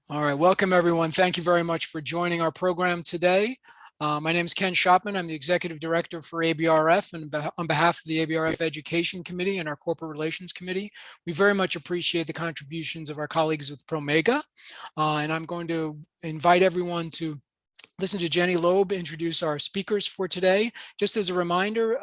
All right, welcome everyone. Thank you very much for joining our program today. My name is Ken Shopman. I'm the Executive Director for ABRF, and on behalf of the ABRF Education Committee and our Corporate Relations Committee, we very much appreciate the contributions of our colleagues with Promega. And I'm going to invite everyone to listen to Jenny Loeb introduce our speakers for today. Just as a reminder,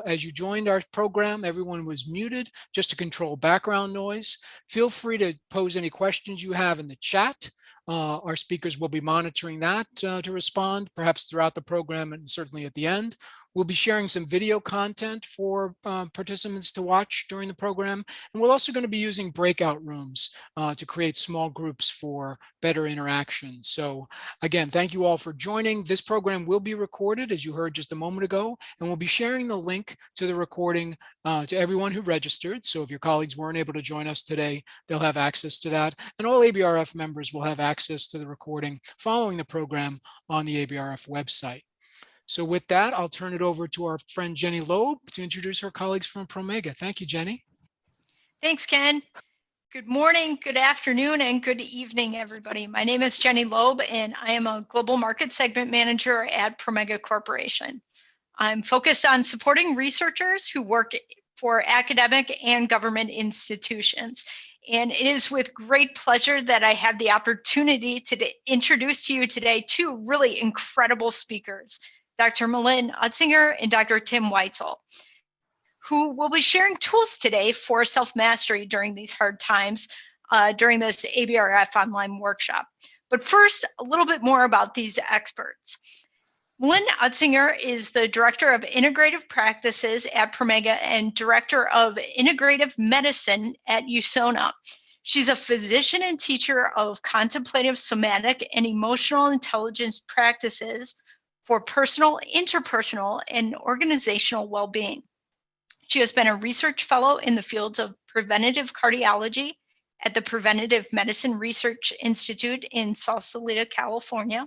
as you joined our program, everyone was muted just to control background noise. Feel free to pose any questions you have in the chat. Our speakers will be monitoring that to respond, perhaps throughout the program and certainly at the end. We'll be sharing some video content for participants to watch during the program. And we're also going to be using breakout rooms to create small groups for better interaction. So again, thank you all for joining. This program will be recorded, as you heard just a moment ago, and we'll be sharing the link to the recording to everyone who registered. So if your colleagues weren't able to join us today, they'll have access to that. And all ABRF members will have access to the recording following the program on the ABRF website. So with that, I'll turn it over to our friend Jenny Loeb to introduce her colleagues from Promega. Thank you, Jenny. Thanks, Ken. Good morning, good afternoon, and good evening, everybody. My name is Jenny Loeb, and I am a Global Market Segment Manager at Promega Corporation. I'm focused on supporting researchers who work for academic and government institutions. And it is with great pleasure that I have the opportunity to introduce to you today two really incredible speakers, Dr. Malin Utzinger and Dr. Tim Weitzel, who will be sharing tools today for self-mastery during these hard times during this ABRF online workshop. But first, a little bit more about these experts. Malin Utzinger is the Director of Integrative Practices at Promega and Director of Integrative Medicine at USONA. She's a physician and teacher of contemplative, somatic, and emotional intelligence practices for personal, interpersonal, and organizational well-being. She has been a research fellow in the fields of preventative cardiology at the Preventative Medicine Research Institute in Sausalito, California,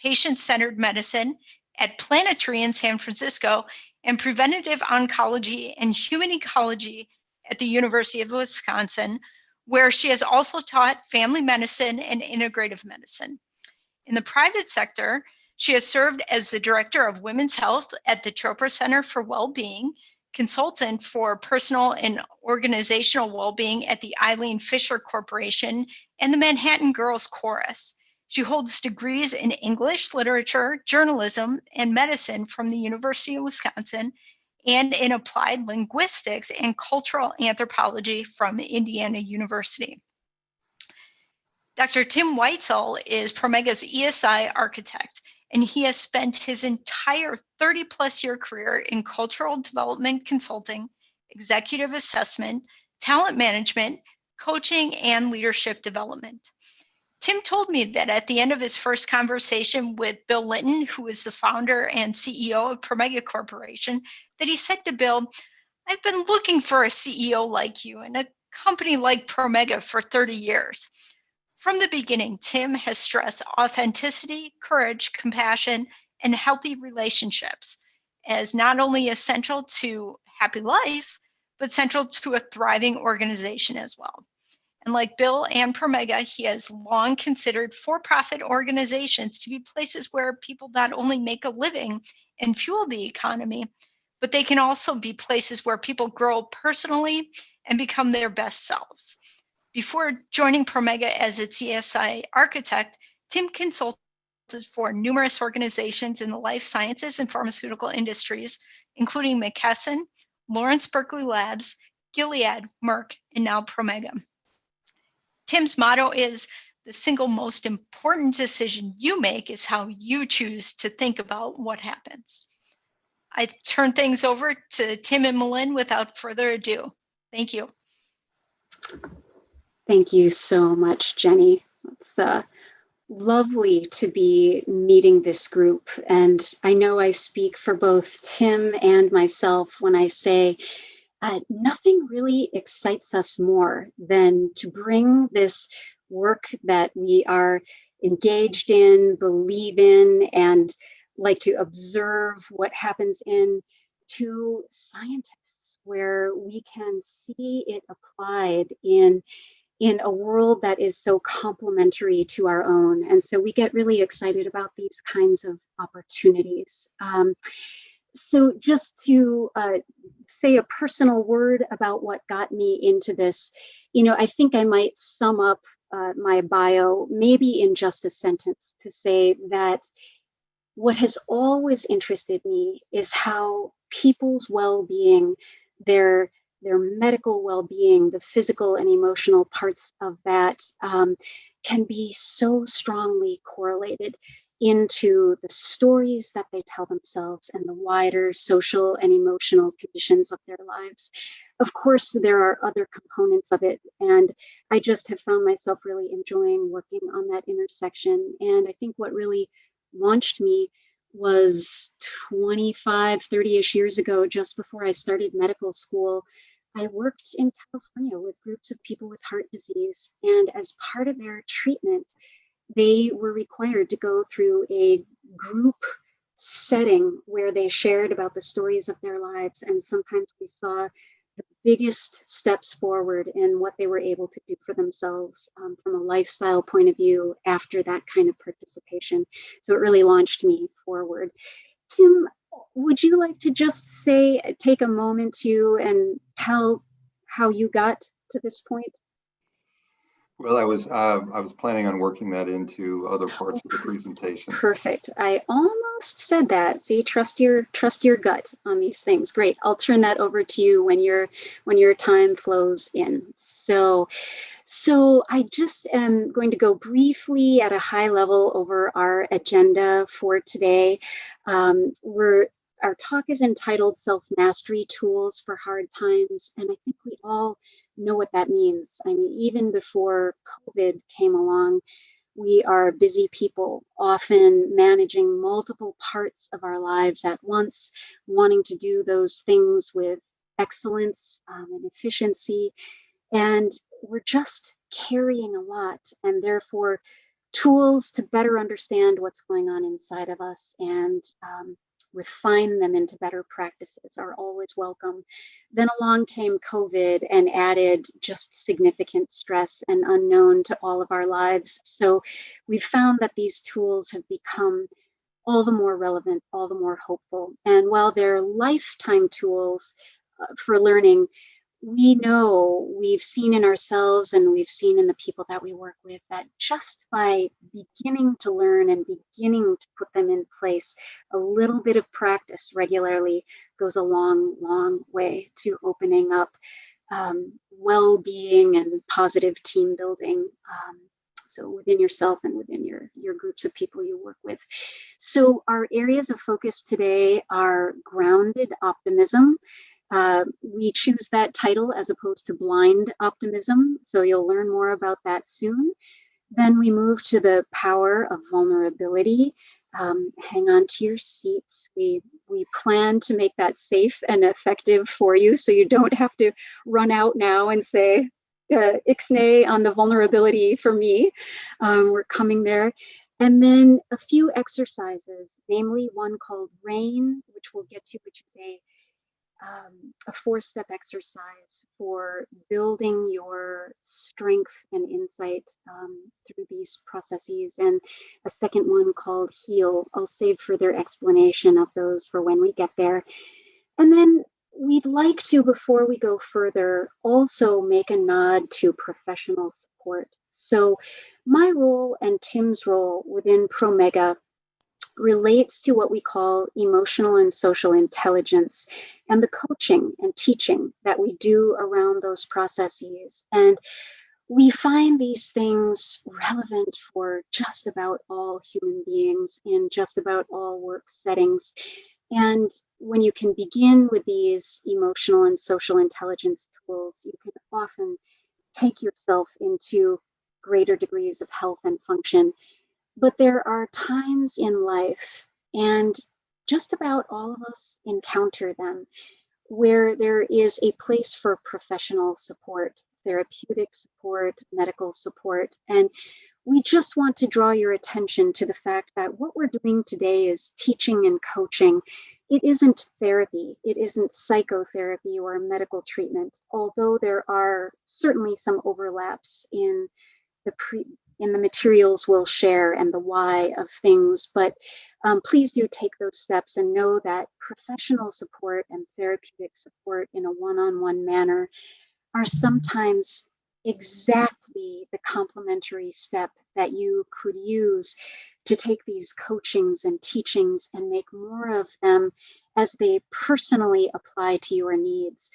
patient-centered medicine at Planetary in San Francisco, and preventative oncology and human ecology at the University of Wisconsin, where she has also taught family medicine and integrative medicine. In the private sector, she has served as the Director of Women's Health at the Chopra Center for Wellbeing, consultant for personal and organizational well-being at the Eileen Fisher Corporation and the Manhattan Girls Chorus. She holds degrees in English, literature, journalism, and medicine from the University of Wisconsin, and in applied linguistics and cultural anthropology from Indiana University. Dr. Tim Weitzel is Promega's ESI architect, and he has spent his entire 30-plus year career in cultural development consulting, executive assessment, talent management, coaching, and leadership development. Tim told me that at the end of his first conversation with Bill Linton, who is the founder and CEO of Promega Corporation, that he said to Bill, "I've been looking for a CEO like you and a company like Promega for 30 years. From the beginning, Tim has stressed authenticity, courage, compassion, and healthy relationships as not only essential to happy life, but central to a thriving organization as well. And like Bill and Promega, he has long considered for-profit organizations to be places where people not only make a living and fuel the economy, but they can also be places where people grow personally and become their best selves. Before joining Promega as its ESI architect, Tim consulted for numerous organizations in the life sciences and pharmaceutical industries, including McKesson, Lawrence Berkeley Labs, Gilead, Merck, and now Promega. Tim's motto is, "The single most important decision you make is how you choose to think about what happens." I turn things over to Tim and Malin without further ado. Thank you. Thank you so much, Jenny. It's lovely to be meeting this group. And I know I speak for both Tim and myself when I say nothing really excites us more than to bring this work that we are engaged in, believe in, and like to observe what happens in to scientists, where we can see it applied in in a world that is so complementary to our own. And so we get really excited about these kinds of opportunities. So just to say a personal word about what got me into this, I think I might sum up my bio maybe in just a sentence to say that what has always interested me is how people's well-being, their medical well-being, the physical and emotional parts of that can be so strongly correlated into the stories that they tell themselves and the wider social and emotional conditions of their lives. Of course, there are other components of it, and I just have found myself really enjoying working on that intersection. And I think what really launched me was 25, 30-ish years ago, just before I started medical school. I worked in California with groups of people with heart disease, and as part of their treatment, they were required to go through a group setting where they shared about the stories of their lives. And sometimes we saw the biggest steps forward in what they were able to do for themselves from a lifestyle point of view after that kind of participation. So it really launched me forward. Tim, would you like to just take a moment to and tell how you got to this point? Well, I was planning on working that into other parts of the presentation. Perfect. I almost said that. So you trust your gut on these things. Great. I'll turn that over to you when your time flows in. So I just am going to go briefly at a high level over our agenda for today. Our talk is entitled Self-Mastery Tools for Hard Times, and I think we all know what that means. I mean, even before COVID came along, we are busy people, often managing multiple parts of our lives at once, wanting to do those things with excellence and efficiency. And we're just carrying a lot, and therefore tools to better understand what's going on inside of us and refine them into better practices are always welcome. Then along came COVID and added just significant stress and unknown to all of our lives. So we've found that these tools have become all the more relevant, all the more hopeful. And while they're lifetime tools for learning, we know, we've seen in ourselves and we've seen in the people that we work with, that just by beginning to learn and beginning to put them in place, a little bit of practice regularly goes a long, long way to opening up well-being and positive team building. So within yourself and within your groups of people you work with. So our areas of focus today are grounded optimism. We choose that title as opposed to blind optimism, so you'll learn more about that soon. Then we move to the power of vulnerability. Hang on to your seats. We plan to make that safe and effective for you, so you don't have to run out now and say, ixnay on the vulnerability for me. We're coming there. And then a few exercises, namely one called RAIN, which we'll get to, which is a 4-step exercise for building your strength and insight through these processes, and a second one called HEAL. I'll save further explanation of those for when we get there. And then we'd like to, before we go further, also make a nod to professional support. So my role and Tim's role within Promega relates to what we call emotional and social intelligence and the coaching and teaching that we do around those processes. And we find these things relevant for just about all human beings in just about all work settings. And when you can begin with these emotional and social intelligence tools, you can often take yourself into greater degrees of health and function. But there are times in life, and just about all of us encounter them, where there is a place for professional support, therapeutic support, medical support. And we just want to draw your attention to the fact that what we're doing today is teaching and coaching It isn't therapy. It isn't psychotherapy or medical treatment, although there are certainly some overlaps in the materials we'll share and the why of things. But please do take those steps and know that professional support and therapeutic support in a one-on-one manner are sometimes exactly the complementary step that you could use to take these coachings and teachings and make more of them as they personally apply to your needs.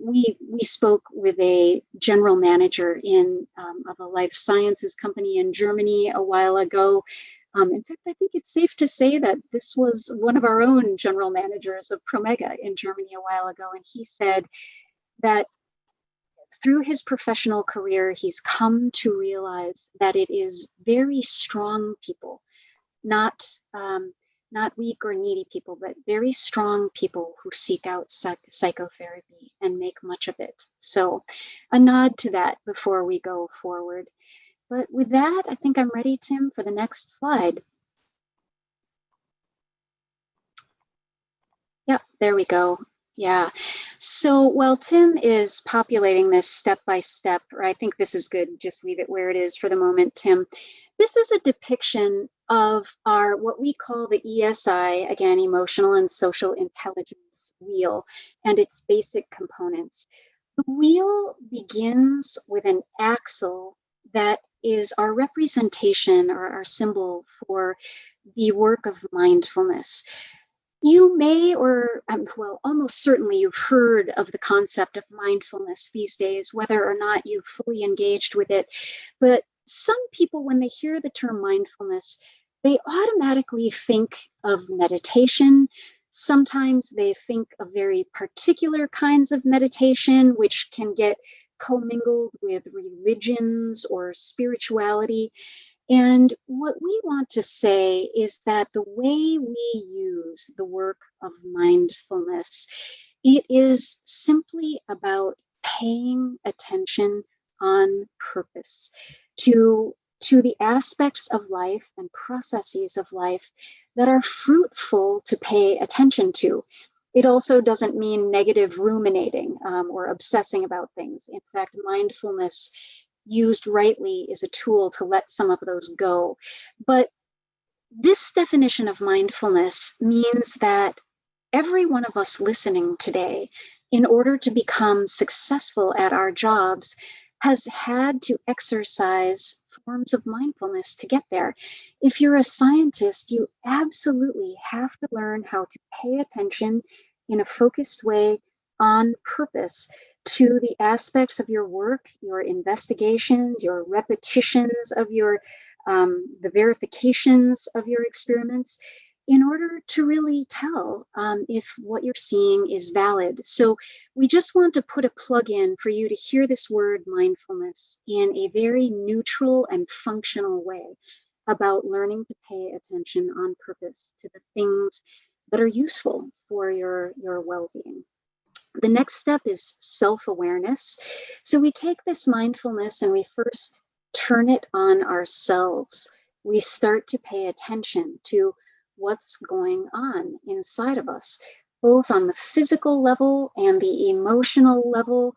We spoke with a general manager of a life sciences company in Germany a while ago. In fact, I think it's safe to say that this was one of our own general managers of Promega in Germany a while ago, and he said that through his professional career, he's come to realize that it is very strong people, not weak or needy people, but very strong people who seek out psychotherapy and make much of it. So a nod to that before we go forward. But with that, I think I'm ready, Tim, for the next slide. Yep, there we go. Yeah. So while Tim is populating this step by step, or I think this is good, just leave it where it is for the moment, Tim. This is a depiction of our, what we call the ESI, again, emotional and social intelligence wheel, and its basic components. The wheel begins with an axle that is our representation or our symbol for the work of mindfulness. You may, or well, almost certainly you've heard of the concept of mindfulness these days, whether or not you've fully engaged with it. But some people, when they hear the term mindfulness, they automatically think of meditation. Sometimes they think of very particular kinds of meditation, which can get commingled with religions or spirituality. And what we want to say is that the way we use the work of mindfulness, it is simply about paying attention on purpose to the aspects of life and processes of life that are fruitful to pay attention to. It also doesn't mean negative ruminating or obsessing about things. In fact, mindfulness used rightly is a tool to let some of those go. But this definition of mindfulness means that every one of us listening today, in order to become successful at our jobs, has had to exercise forms of mindfulness to get there. If you're a scientist, you absolutely have to learn how to pay attention in a focused way on purpose to the aspects of your work, your investigations, your repetitions of your, the verifications of your experiments, in order to really tell if what you're seeing is valid. So we just want to put a plug in for you to hear this word mindfulness in a very neutral and functional way about learning to pay attention on purpose to the things that are useful for your well-being. The next step is self-awareness. So we take this mindfulness and we first turn it on ourselves. We start to pay attention to what's going on inside of us, both on the physical level and the emotional level.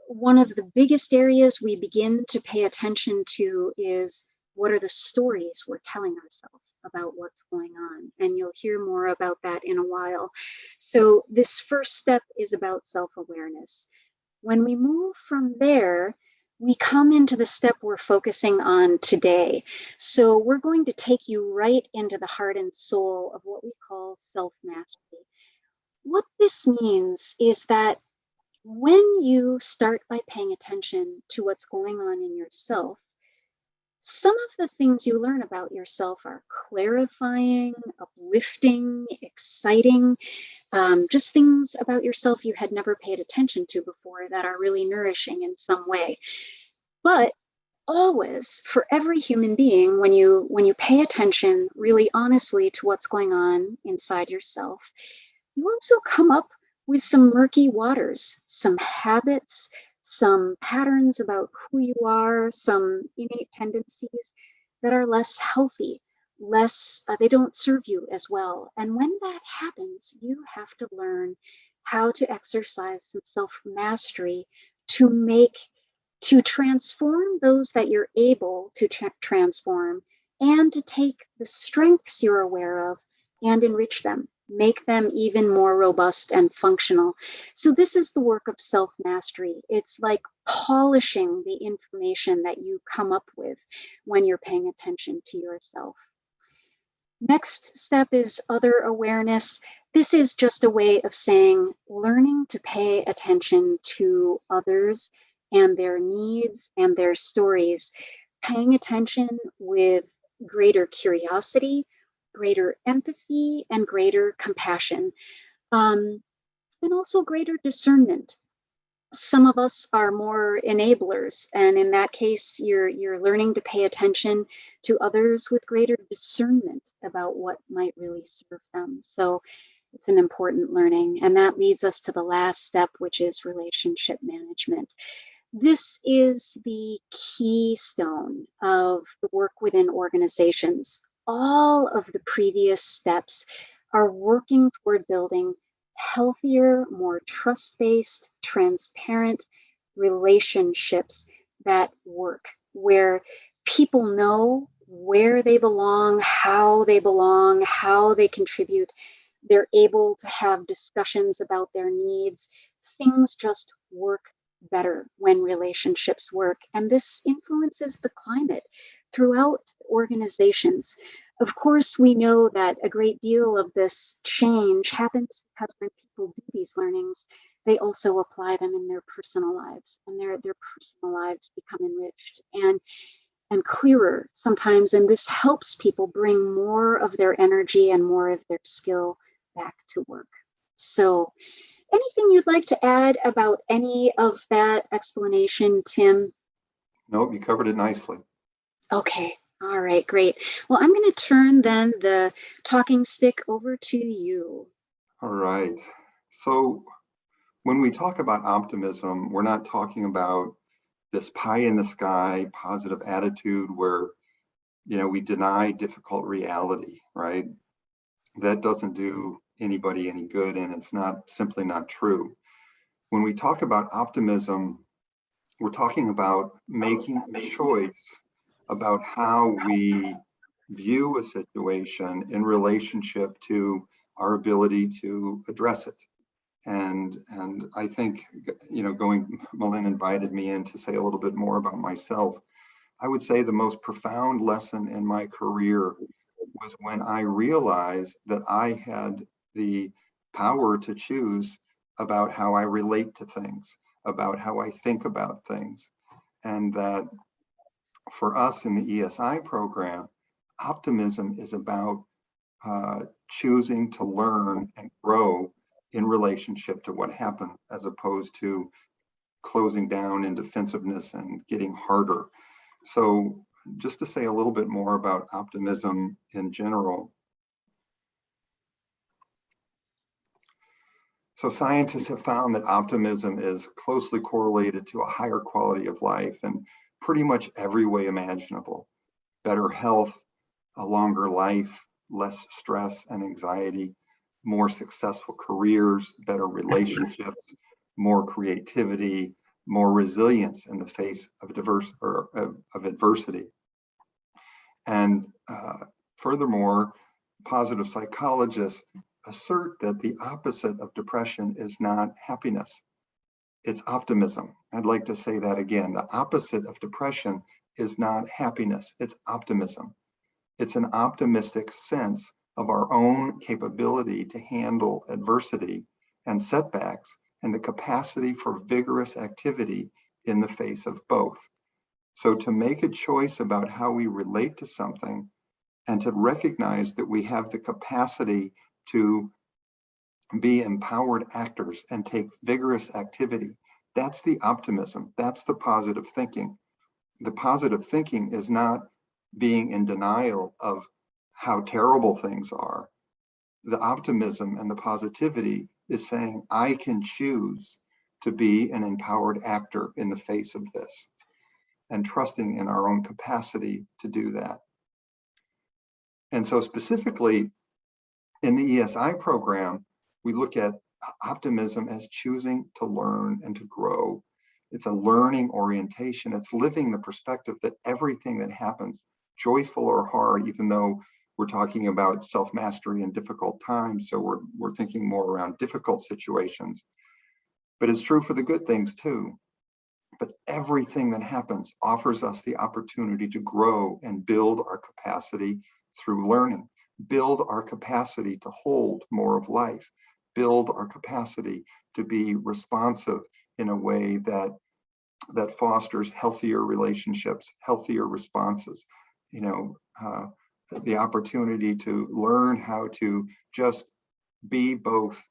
One of the biggest areas we begin to pay attention to is what are the stories we're telling ourselves about what's going on. And you'll hear more about that in a while. So this first step is about self-awareness. When we move from there, we come into the step we're focusing on today. So we're going to take you right into the heart and soul of what we call self-mastery. What this means is that when you start by paying attention to what's going on in yourself, some of the things you learn about yourself are clarifying, uplifting, exciting, just things about yourself you had never paid attention to before that are really nourishing in some way. But always, for every human being, when you pay attention really honestly to what's going on inside yourself, you also come up with some murky waters, some habits, some patterns about who you are, some innate tendencies that are less healthy, they don't serve you as well. And when that happens, you have to learn how to exercise some self-mastery to transform those that you're able to transform, and to take the strengths you're aware of and enrich them, make them even more robust and functional. So this is the work of self-mastery. It's like polishing the information that you come up with when you're paying attention to yourself. Next step is other awareness. This is just a way of saying learning to pay attention to others and their needs and their stories, paying attention with greater curiosity, greater empathy, and greater compassion, and also greater discernment. Some of us are more enablers, and in that case, you're learning to pay attention to others with greater discernment about what might really serve them. So it's an important learning, and that leads us to the last step, which is relationship management. This is the keystone of the work within organizations. All of the previous steps are working toward building healthier, more trust-based, transparent relationships that work, where people know where they belong, how they contribute. They're able to have discussions about their needs. Things just work better when relationships work. And this influences the climate throughout organizations. Of course, we know that a great deal of this change happens because when people do these learnings, they also apply them in their personal lives, and their personal lives become enriched and clearer sometimes. And this helps people bring more of their energy and more of their skill back to work. So anything you'd like to add about any of that explanation, Tim? Nope, you covered it nicely. Okay, all right, great. Well, I'm going to turn then the talking stick over to you. All right. So when we talk about optimism, we're not talking about this pie in the sky positive attitude where, we deny difficult reality, right? That doesn't do anybody any good, and it's simply not true. When we talk about optimism, we're talking about making a choice about how we view a situation in relationship to our ability to address it. And I think, Malin invited me in to say a little bit more about myself. I would say the most profound lesson in my career was when I realized that I had the power to choose about how I relate to things, about how I think about things. And that for us in the ESI program, optimism is about choosing to learn and grow in relationship to what happened, as opposed to closing down in defensiveness and getting harder. So just to say a little bit more about optimism in general. So scientists have found that optimism is closely correlated to a higher quality of life in pretty much every way imaginable. Better health, a longer life, less stress and anxiety, more successful careers, better relationships, more creativity, more resilience in the face of adversity. And furthermore, positive psychologists assert that the opposite of depression is not happiness, it's optimism. I'd like to say that again. The opposite of depression is not happiness, it's optimism. It's an optimistic sense of our own capability to handle adversity and setbacks, and the capacity for vigorous activity in the face of both. So to make a choice about how we relate to something, and to recognize that we have the capacity to be empowered actors and take vigorous activity, that's the optimism, that's the positive thinking. The positive thinking is not being in denial of how terrible things are. The optimism and the positivity is saying, I can choose to be an empowered actor in the face of this, and trusting in our own capacity to do that. And so specifically in the ESI program, we look at optimism as choosing to learn and to grow. It's a learning orientation. It's living the perspective that everything that happens, joyful or hard, even though we're talking about self-mastery in difficult times, so we're thinking more around difficult situations, but it's true for the good things too. But everything that happens offers us the opportunity to grow and build our capacity through learning, build our capacity to hold more of life, build our capacity to be responsive in a way that fosters healthier relationships, healthier responses, the opportunity to learn how to just be both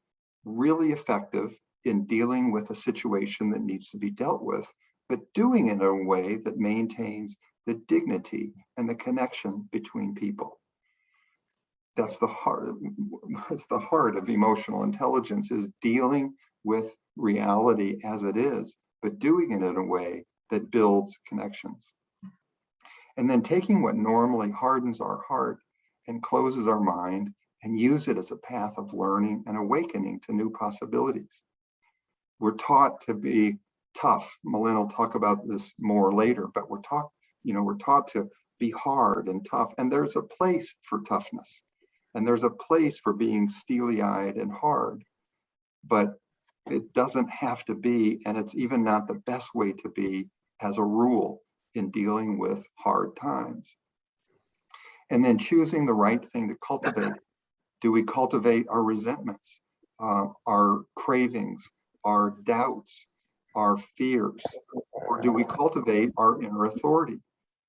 really effective in dealing with a situation that needs to be dealt with, but doing it in a way that maintains the dignity and the connection between people. That's the heart. That's the heart of emotional intelligence, is dealing with reality as it is, but doing it in a way that builds connections. And then taking what normally hardens our heart and closes our mind and use it as a path of learning and awakening to new possibilities. We're taught to be tough. Malin will talk about this more later, but we're taught to be hard and tough. And there's a place for toughness. And there's a place for being steely-eyed and hard. But it doesn't have to be, and it's even not the best way to be as a rule in dealing with hard times. And then choosing the right thing to cultivate. Do we cultivate our resentments, our cravings, our doubts, our fears? Or do we cultivate our inner authority,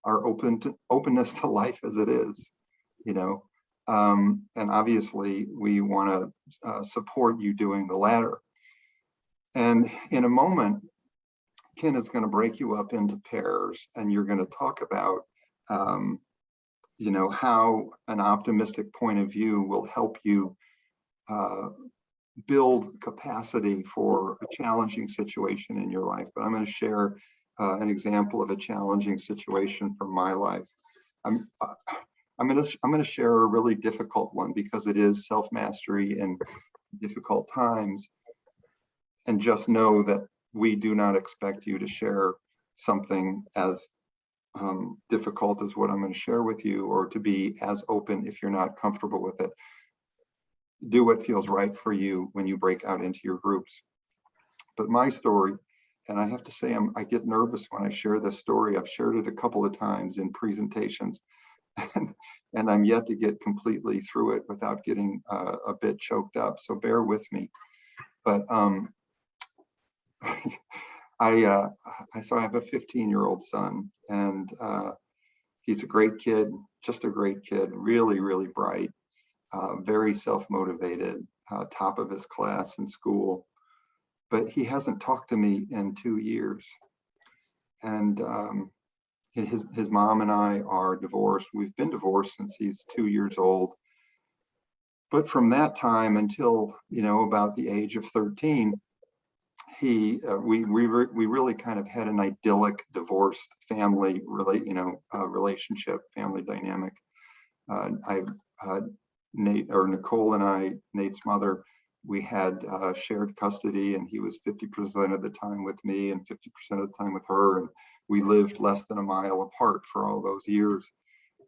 our openness to life as it is? And obviously we want to support you doing the latter. And in a moment, Ken is going to break you up into pairs, and you're going to talk about, how an optimistic point of view will help you build capacity for a challenging situation in your life. But I'm going to share an example of a challenging situation from my life. I'm going to share a really difficult one because it is self-mastery in difficult times. And just know that we do not expect you to share something as difficult as what I'm going to share with you, or to be as open if you're not comfortable with it. Do what feels right for you when you break out into your groups. But my story, and I have to say, I get nervous when I share this story. I've shared it a couple of times in presentations, and I'm yet to get completely through it without getting a bit choked up. So bear with me. But I have a 15-year-old son, and he's a great kid, just a great kid, really, really bright, very self-motivated, top of his class in school. But he hasn't talked to me in 2 years. And his mom and I are divorced. We've been divorced since he's 2 years old. But from that time until, about the age of 13, we really kind of had an idyllic divorced family relationship, family dynamic. Nicole and I, Nate's mother, we had shared custody, and he was 50% of the time with me and 50% of the time with her, and we lived less than a mile apart for all those years.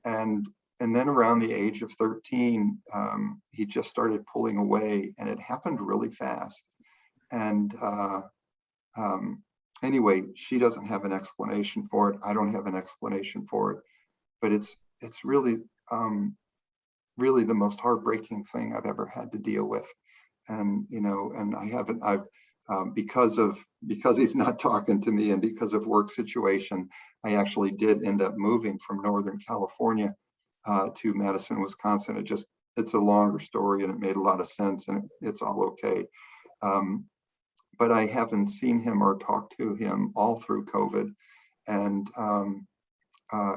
And then around the age of 13, he just started pulling away, and it happened really fast. And anyway, she doesn't have an explanation for it. I don't have an explanation for it, but it's really, really the most heartbreaking thing I've ever had to deal with. And, and because he's not talking to me, and because of work situation, I actually did end up moving from Northern California to Madison, Wisconsin. It's a longer story, and it made a lot of sense, and it's all okay. But I haven't seen him or talked to him all through COVID. And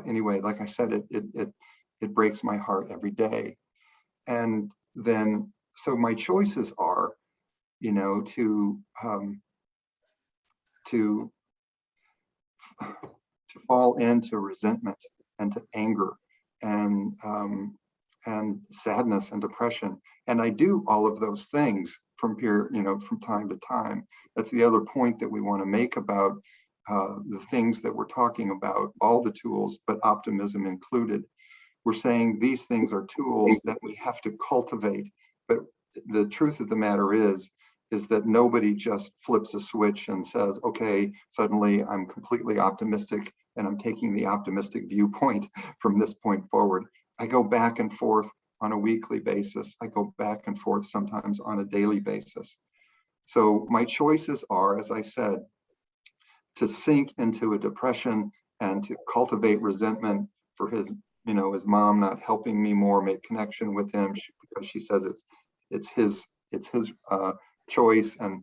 anyway, like I said, it breaks my heart every day. And then, so my choices are, to fall into resentment and to anger and and sadness and depression. And I do all of those things from time to time. That's the other point that we want to make about the things that we're talking about, all the tools, but optimism included. We're saying these things are tools that we have to cultivate. But the truth of the matter is that nobody just flips a switch and says, okay, suddenly I'm completely optimistic and I'm taking the optimistic viewpoint from this point forward. I go back and forth on a weekly basis. I go back and forth sometimes on a daily basis. So my choices are, as I said, to sink into a depression and to cultivate resentment for his mom not helping me more make connection with him because she says it's his choice, and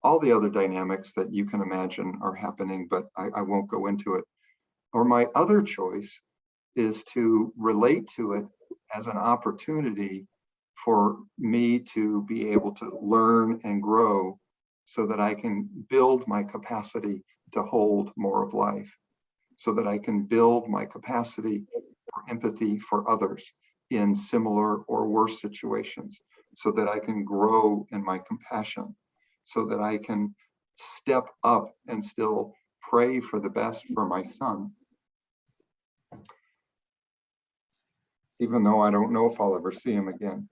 all the other dynamics that you can imagine are happening, but I won't go into it. Or my other choice is to relate to it as an opportunity for me to be able to learn and grow so that I can build my capacity to hold more of life, so that I can build my capacity for empathy for others in similar or worse situations, so that I can grow in my compassion, so that I can step up and still pray for the best for my son, even though I don't know if I'll ever see him again.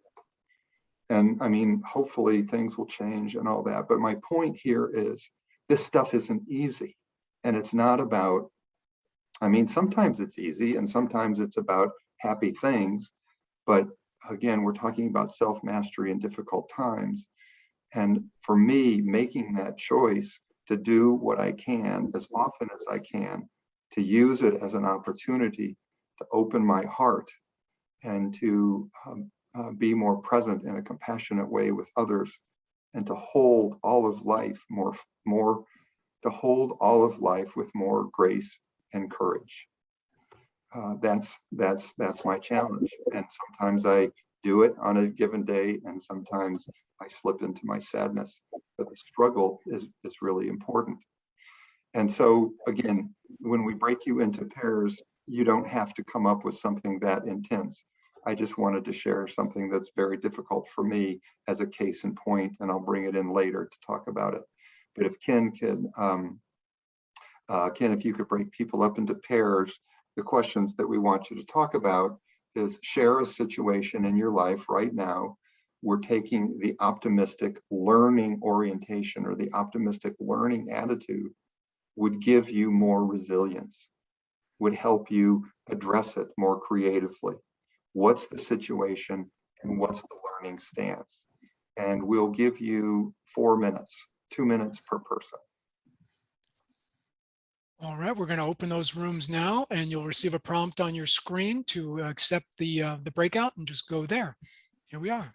And I mean, hopefully things will change and all that. But my point here is this stuff isn't easy. And it's not about, I mean, sometimes it's easy and sometimes it's about happy things. But again, we're talking about self-mastery in difficult times. And for me, making that choice to do what I can as often as I can, to use it as an opportunity to open my heart and to be more present in a compassionate way with others, and to hold all of life to hold all of life with more grace and courage. That's my challenge. And sometimes I do it on a given day, and sometimes I slip into my sadness. But the struggle is really important. And so again, when we break you into pairs, you don't have to come up with something that intense. I just wanted to share something that's very difficult for me as a case in point, and I'll bring it in later to talk about it. But if Ken, if you could break people up into pairs, the questions that we want you to talk about is share a situation in your life right now. We're taking the optimistic learning orientation, or the optimistic learning attitude would give you more resilience, would help you address it more creatively. What's the situation and what's the learning stance? And we'll give you 4 minutes, 2 minutes per person. All right, we're going to open those rooms now, and you'll receive a prompt on your screen to accept the breakout and just go there. Here we are.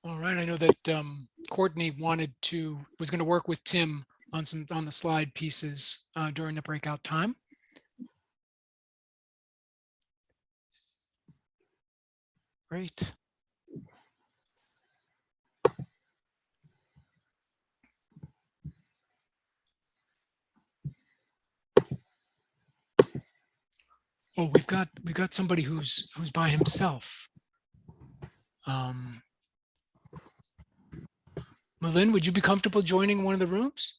All right, I know that Courtney was going to work with Tim on the slide pieces during the breakout time. Great. Oh, we've got somebody who's by himself. Malin, would you be comfortable joining one of the rooms?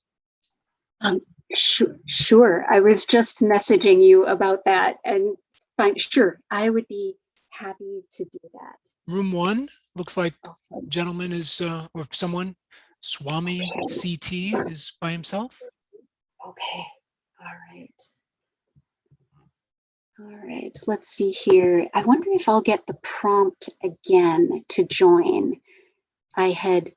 Sure. I was just messaging you about that, and fine. Sure, I would be happy to do that. Room 1 looks like Okay. gentleman is, or someone, Swami CT is by himself. Okay. All right. All right. Let's see here. I wonder if I'll get the prompt again to join. I had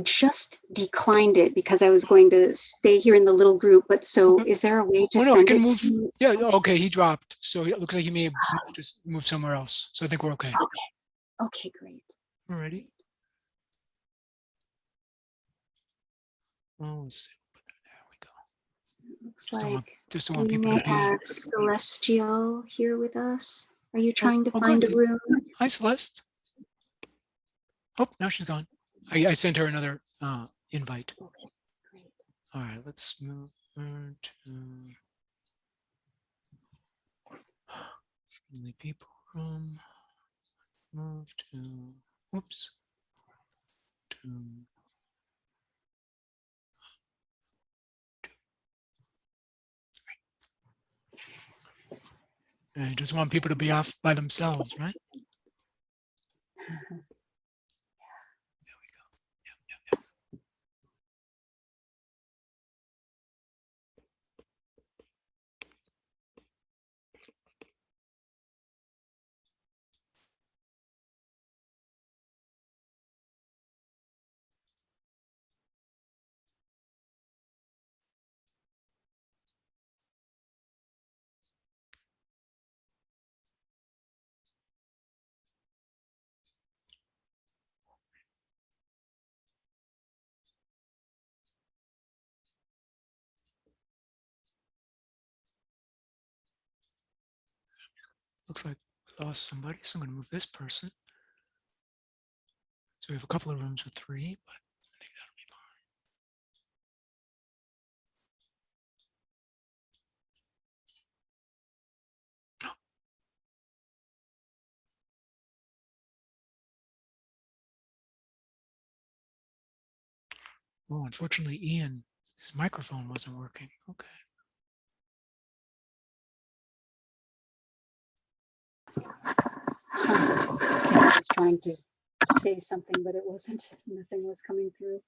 just declined it because I was going to stay here in the little group, but so Okay. is there a way to Oh no, I send can it move. to you? Yeah, okay, he dropped. So it looks like he may have just moved somewhere else. So I think we're okay. Okay. Okay, great. Alrighty. Oh, let's see. There we go. Looks Just don't want, like just don't want we people may to be. have Celestial here with us. Are you trying to Oh, find good. a room? Hi, Celeste. Oh, now she's gone. I sent her another invite. Okay, great. All right, let's move her to friendly people room. Move to, whoops, to, I just want people to be off by themselves, right? There we go. Yep. Looks like we lost somebody, so I'm going to move this person. So we have a couple of rooms with 3, but I think that'll be fine. Oh, unfortunately, Ian, his microphone wasn't working. Okay. So I was trying to say something, but it wasn't. Nothing was coming through.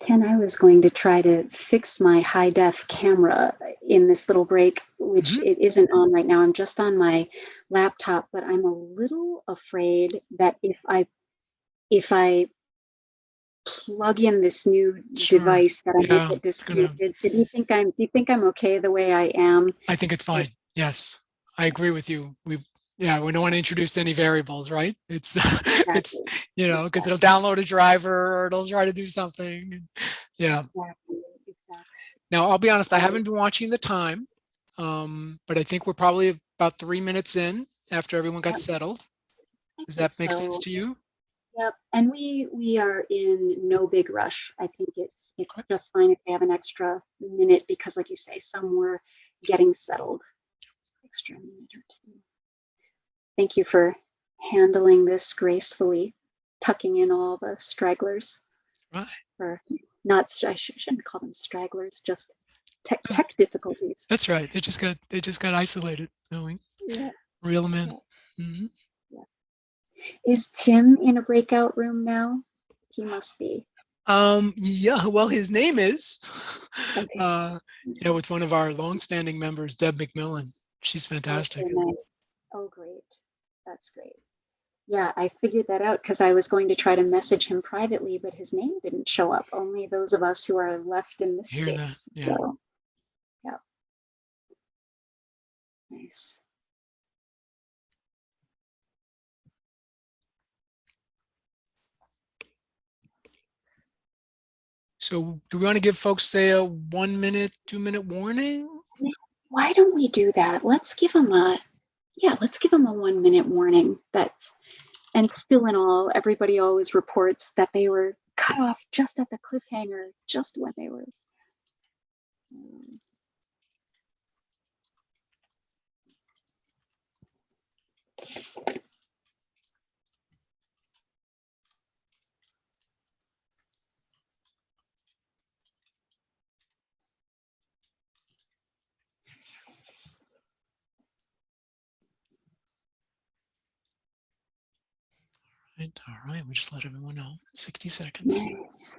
Ken, I was going to try to fix my high def camera in this little break, which it isn't on right now. I'm just on my laptop, but I'm a little afraid that if I plug in this new Sure. device that I might Yeah, get it's gonna. disconnected. Do you think I'm okay the way I am? I think it's fine. Yes, I agree with you. We don't want to introduce any variables, right? It's it's Exactly. because it'll download a driver or it'll try to do something. Yeah. Exactly. Now I'll be honest, I haven't been watching the time, but I think we're probably about 3 minutes in after everyone got Yep. settled. I Does think that make sense so. to you? Yep. And we are in no big rush. I think it's Okay. just fine if they have an extra minute because, like you say, some were getting settled. Extra minute or 2. Thank you for handling this gracefully, tucking in all the stragglers. Right. Or not, I shouldn't call them stragglers, just tech difficulties. That's right. They just got isolated. Yeah. Reel them in. Yeah. Mm-hmm. Yeah. Is Tim in a breakout room now? He must be. Yeah, well, his name is, Okay. with one of our longstanding members, Deb McMillan. She's fantastic. Okay, nice. Oh, great. That's great. Yeah, I figured that out because I was going to try to message him privately, but his name didn't show up. Only those of us who are left in this Hear that? space. Yeah. So, yeah. Nice. So do we want to give folks, say, a 1 minute, 2 minute warning? Why don't we do that? Let's give them a 1 minute warning. And still in all, everybody always reports that they were cut off just at the cliffhanger, just when they were. All right, we just let everyone know. 60 seconds. Nice.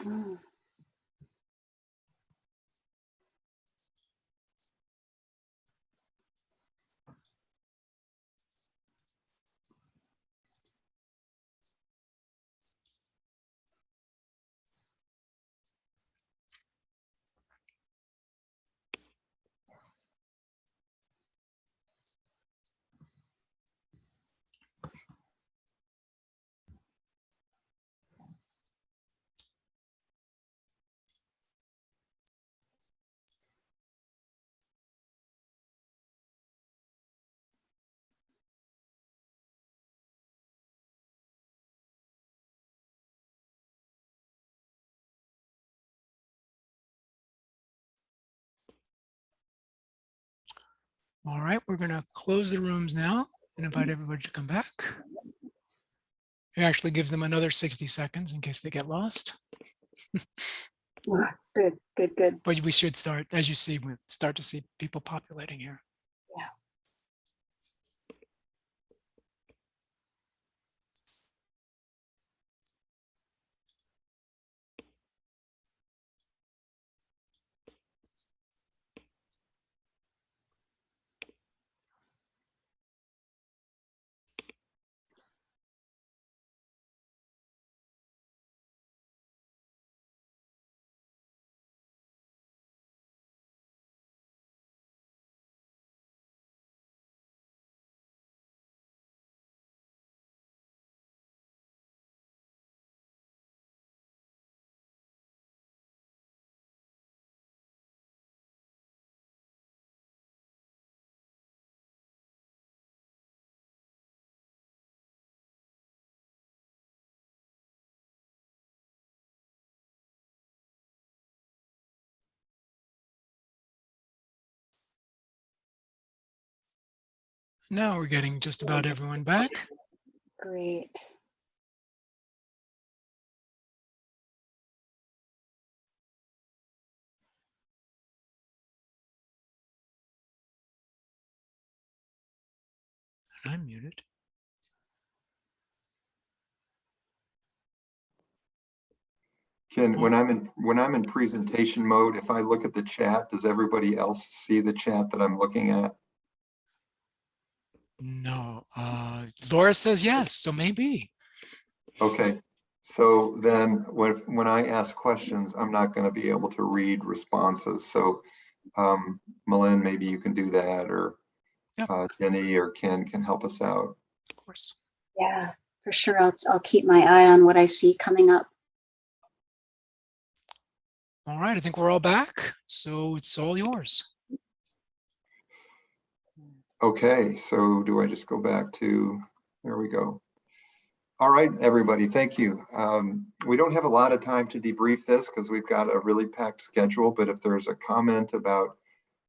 Oh. All right, we're going to close the rooms now and invite everybody to come back. It actually gives them another 60 seconds in case they get lost. Good, good, good. But we should start, as you see, we start to see people populating here. Yeah. Now we're getting just about everyone back. Great. And I'm muted. Ken, when I'm in presentation mode, if I look at the chat, does everybody else see the chat that I'm looking at? No, Laura says yes, so maybe. Okay, so then when I ask questions, I'm not going to be able to read responses. So Malin, maybe you can do that, or Yep. Jenny or Ken can help us out. Of course. Yeah, for sure. I'll keep my eye on what I see coming up. All right, I think we're all back, so it's all yours. Okay, so do I just go back to, there we go. All right, everybody, thank you. We don't have a lot of time to debrief this because we've got a really packed schedule, but if there's a comment about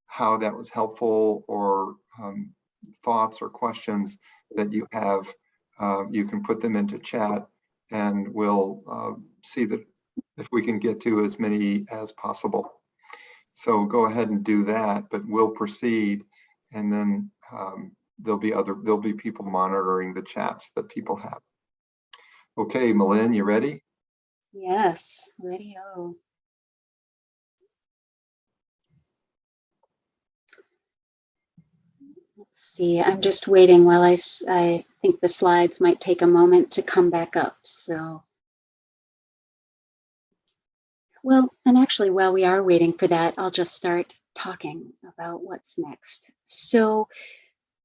how that was helpful, or thoughts or questions that you have, you can put them into chat, and we'll see that if we can get to as many as possible. So go ahead and do that, but we'll proceed, and then there'll be people monitoring the chats that people have. Okay, Malin, you ready? Yes, radio. Let's see, I'm just waiting while I think the slides might take a moment to come back up, so. Well, and actually, while we are waiting for that, I'll just start talking about what's next. So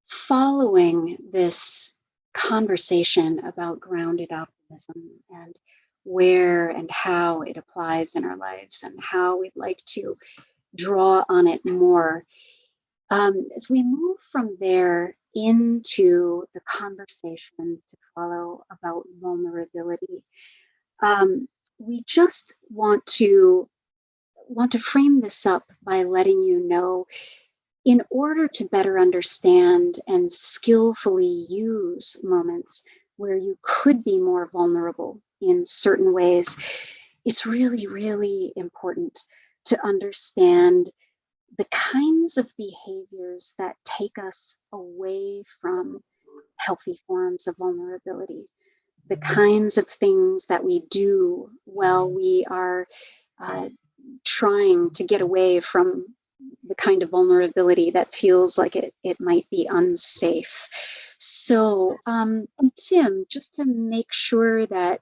following this conversation about grounded optimism and where and how it applies in our lives and how we'd like to draw on it more. As we move from there into the conversation to follow about vulnerability, we just want to frame this up by letting you know, in order to better understand and skillfully use moments where you could be more vulnerable in certain ways, it's really, really important to understand the kinds of behaviors that take us away from healthy forms of vulnerability, the kinds of things that we do while we are trying to get away from the kind of vulnerability that feels like it might be unsafe. So, Tim, just to make sure that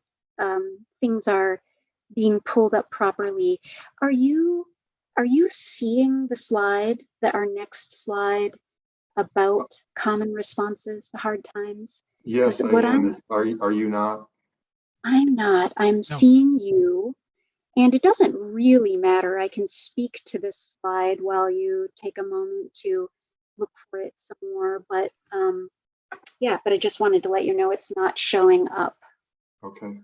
things are being pulled up properly, are you seeing the slide, our next slide about common responses to hard times? Yes, I am. Are you not? I'm not. I'm No. seeing you. And it doesn't really matter. I can speak to this slide while you take a moment to look for it some more. But yeah, but I just wanted to let you know it's not showing up. Okay.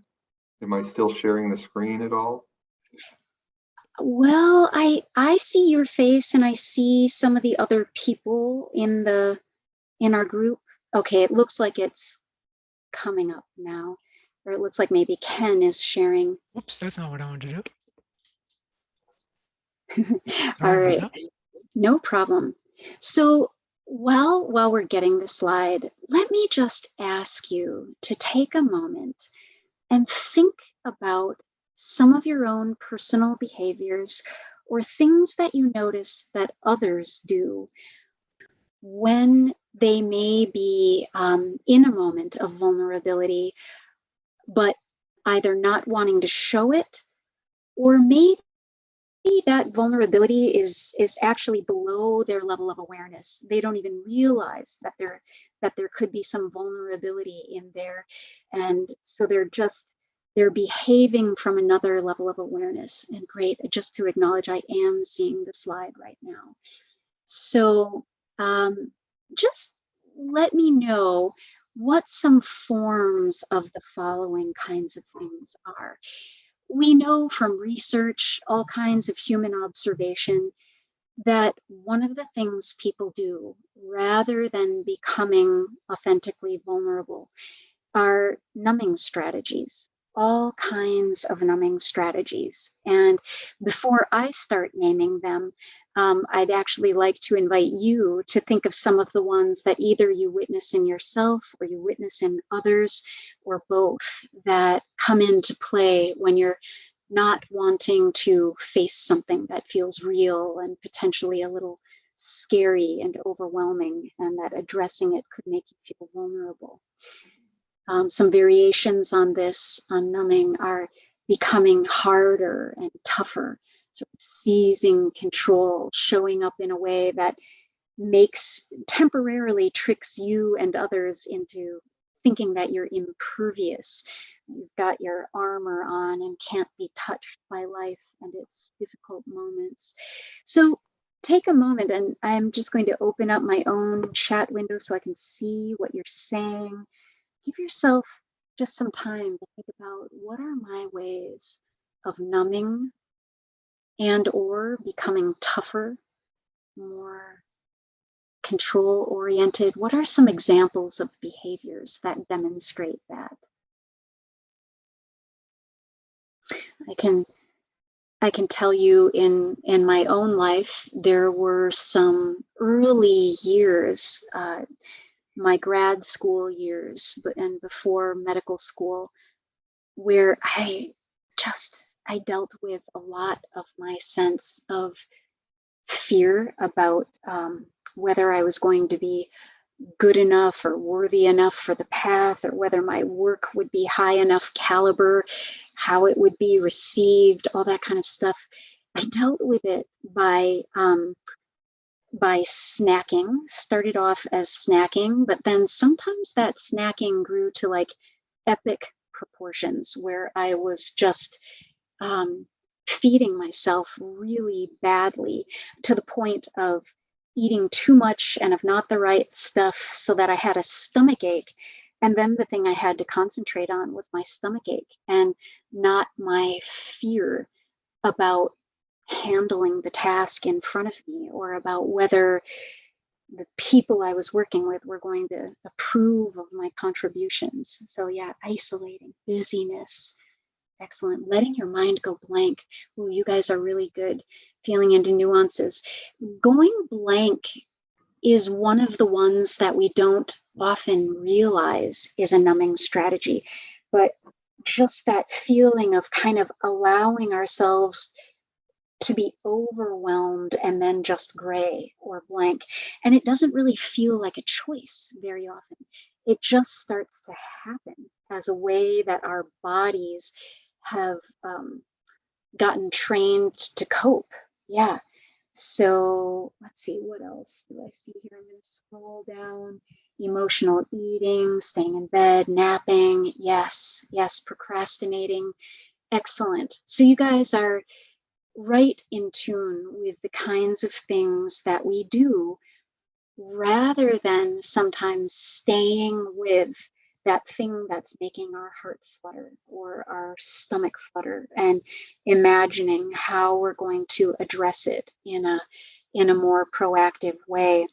Am I still sharing the screen at all? Well, I see your face and I see some of the other people in our group. Okay, it looks like it's coming up now. Or it looks like maybe Ken is sharing. Oops, that's not what I wanted to do. All Sorry right, about that. no problem. So while we're getting the slide, let me just ask you to take a moment and think about some of your own personal behaviors or things that you notice that others do when they may be in a moment of vulnerability, but either not wanting to show it, or maybe that vulnerability is actually below their level of awareness. They don't even realize that there could be some vulnerability in there, and so they're behaving from another level of awareness. And great, just to acknowledge, I am seeing the slide right now. So just let me know what some forms of the following kinds of things are. We know from research, all kinds of human observation, that one of the things people do rather than becoming authentically vulnerable are numbing strategies, all kinds of numbing strategies. And before I start naming them, I'd actually like to invite you to think of some of the ones that either you witness in yourself or you witness in others, or both, that come into play when you're not wanting to face something that feels real and potentially a little scary and overwhelming, and that addressing it could make you feel vulnerable. Some variations on this, on numbing, are becoming harder and tougher, sort of seizing control, showing up in a way that temporarily tricks you and others into thinking that you're impervious. You've got your armor on and can't be touched by life and its difficult moments. So take a moment, and I'm just going to open up my own chat window so I can see what you're saying. Give yourself just some time to think about, what are my ways of numbing and or becoming tougher, more control oriented? What are some examples of behaviors that demonstrate that? I can tell you in my own life, there were some early years, my grad school years, and before medical school, where I dealt with a lot of my sense of fear about whether I was going to be good enough or worthy enough for the path, or whether my work would be high enough caliber, how it would be received, all that kind of stuff. I dealt with it by snacking. Started off as snacking, but then sometimes that snacking grew to like epic proportions, where I was just feeding myself really badly to the point of eating too much and of not the right stuff, so that I had a stomach ache. And then the thing I had to concentrate on was my stomach ache and not my fear about handling the task in front of me, or about whether the people I was working with were going to approve of my contributions. So yeah, isolating, busyness. Excellent. Letting your mind go blank. Ooh, you guys are really good. Feeling into nuances. Going blank is one of the ones that we don't often realize is a numbing strategy. But just that feeling of kind of allowing ourselves to be overwhelmed and then just gray or blank. And it doesn't really feel like a choice very often. It just starts to happen as a way that our bodies have gotten trained to cope. Yeah. So let's see, what else do I see here? I'm going to scroll down. Emotional eating, staying in bed, napping. Yes, yes, procrastinating. Excellent. So you guys are right in tune with the kinds of things that we do, rather than sometimes staying with that thing that's making our heart flutter or our stomach flutter, and imagining how we're going to address it in a more proactive way,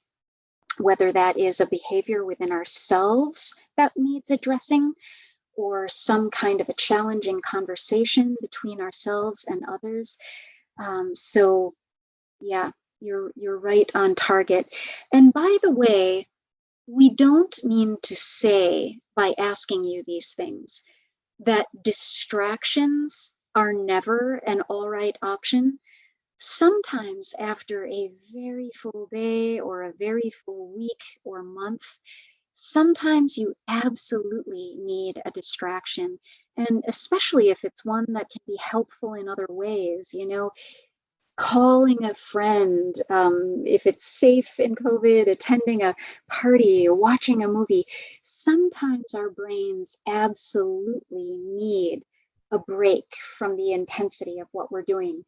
whether that is a behavior within ourselves that needs addressing, or some kind of a challenging conversation between ourselves and others. So yeah, you're right on target. And by the way, we don't mean to say, by asking you these things, that distractions are never an all right option. Sometimes after a very full day or a very full week or month, sometimes you absolutely need a distraction. And especially if it's one that can be helpful in other ways, you know, calling a friend, if it's safe in COVID, attending a party, or watching a movie. Sometimes our brains absolutely need a break from the intensity of what we're doing.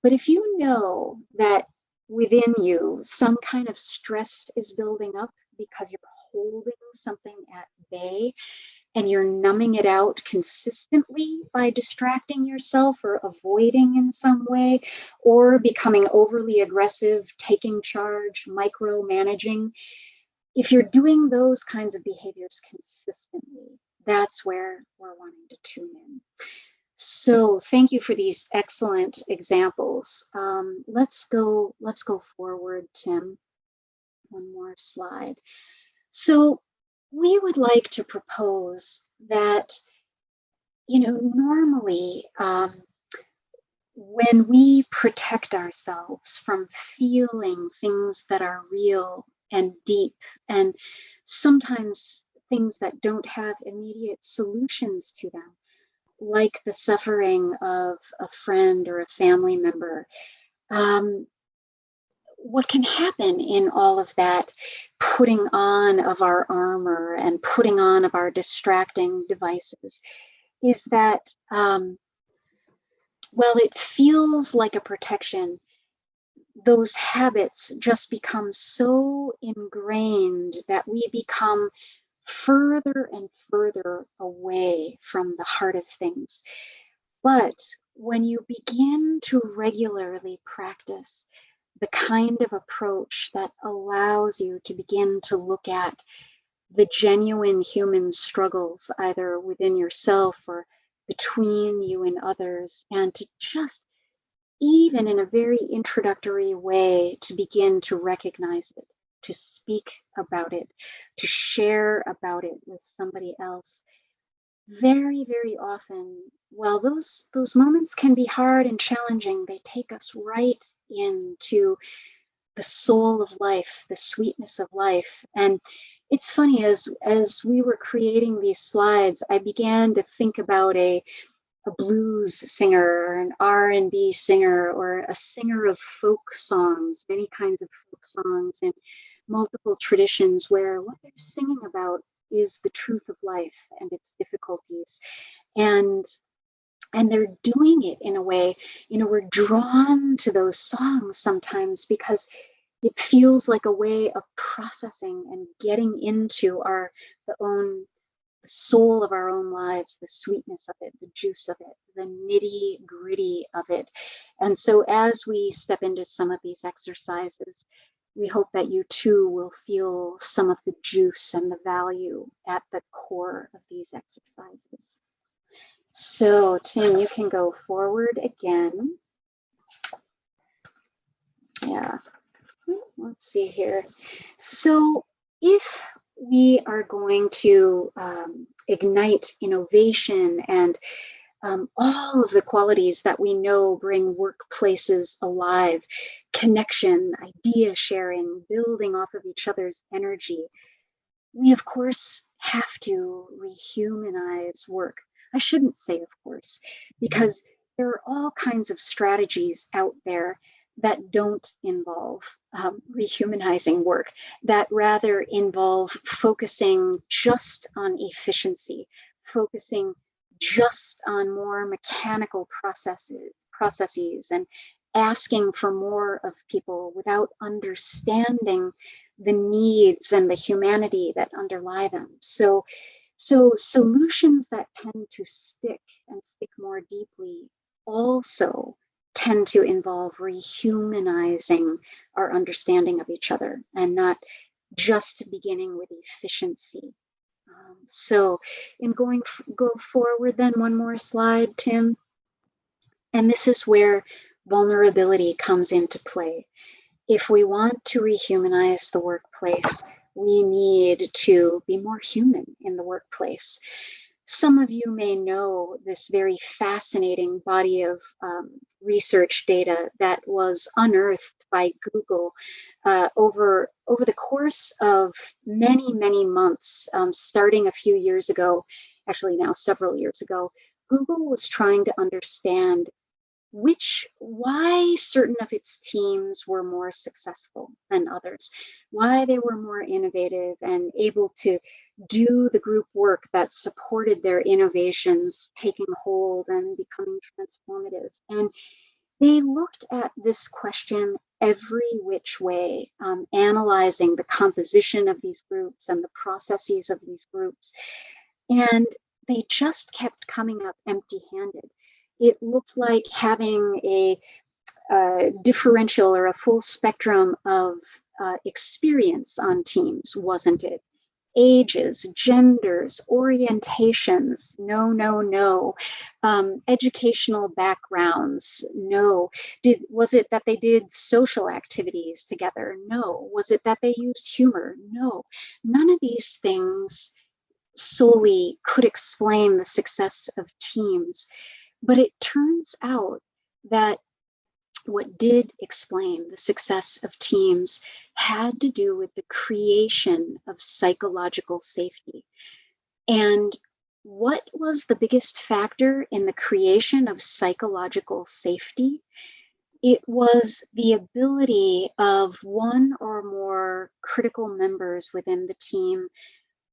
But if you know that within you some kind of stress is building up because you're holding something at bay, and you're numbing it out consistently by distracting yourself or avoiding in some way, or becoming overly aggressive, taking charge, micromanaging, if you're doing those kinds of behaviors consistently, that's where we're wanting to tune in. So thank you for these excellent examples. Let's go forward, Tim. One more slide. So we would like to propose that, you know, normally when we protect ourselves from feeling things that are real and deep, and sometimes things that don't have immediate solutions to them, like the suffering of a friend or a family member, what can happen in all of that putting on of our armor and putting on of our distracting devices is that, well, it feels like a protection. Those habits just become so ingrained that we become further and further away from the heart of things. But when you begin to regularly practice the kind of approach that allows you to begin to look at the genuine human struggles, either within yourself or between you and others, and to just, even in a very introductory way, to begin to recognize it, to speak about it, to share about it with somebody else. Very, very often, while those moments can be hard and challenging, they take us right into the soul of life, the sweetness of life. And it's funny, as we were creating these slides, I began to think about a blues singer or an R&B singer or a singer of folk songs, many kinds of folk songs in multiple traditions, where what they're singing about is the truth of life and its difficulties. And they're doing it in a way, we're drawn to those songs sometimes because it feels like a way of processing and getting into the soul of our own lives, the sweetness of it, the juice of it, the nitty gritty of it. And so as we step into some of these exercises, we hope that you too will feel some of the juice and the value at the core of these exercises. So Tim, you can go forward again. Yeah, let's see here. So if we are going to ignite innovation and all of the qualities that we know bring workplaces alive, connection, idea sharing, building off of each other's energy, we of course have to rehumanize work. I shouldn't say of course, because there are all kinds of strategies out there that don't involve rehumanizing work, that rather involve focusing just on efficiency, focusing just on more mechanical processes and asking for more of people without understanding the needs and the humanity that underlie them. So solutions that tend to stick and stick more deeply also tend to involve rehumanizing our understanding of each other and not just beginning with efficiency. So in go forward then one more slide, Tim. And this is where vulnerability comes into play. If we want to rehumanize the workplace, we need to be more human in the workplace. Some of you may know this very fascinating body of research data that was unearthed by Google over the course of many, many months, starting a few years ago, actually now several years ago. Google was trying to understand why certain of its teams were more successful than others, why they were more innovative and able to do the group work that supported their innovations taking hold and becoming transformative. And they looked at this question every which way, analyzing the composition of these groups and the processes of these groups. And they just kept coming up empty-handed. It looked like having a differential or a full spectrum of experience on teams, wasn't it? Ages, genders, orientations, no. Educational backgrounds, no. Was it that they did social activities together? No. Was it that they used humor? No. None of these things solely could explain the success of teams. But it turns out that what did explain the success of teams had to do with the creation of psychological safety. And what was the biggest factor in the creation of psychological safety? It was the ability of one or more critical members within the team,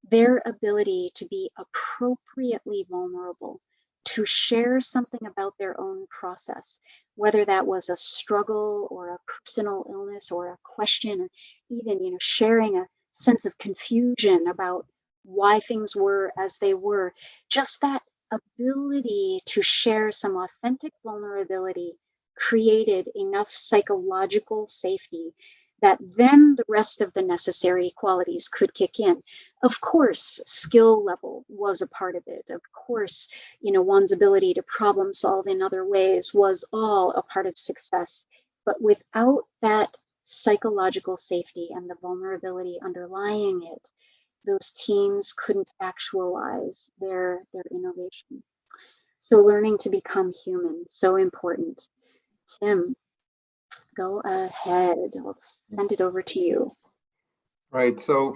their ability to be appropriately vulnerable, to share something about their own process, whether that was a struggle or a personal illness or a question, or even sharing a sense of confusion about why things were as they were. Just that ability to share some authentic vulnerability created enough psychological safety that then the rest of the necessary qualities could kick in. Of course, skill level was a part of it. Of course, one's ability to problem solve in other ways was all a part of success. But without that psychological safety and the vulnerability underlying it, those teams couldn't actualize their innovation. So learning to become human, so important. Tim, go ahead. I'll send it over to you. Right. So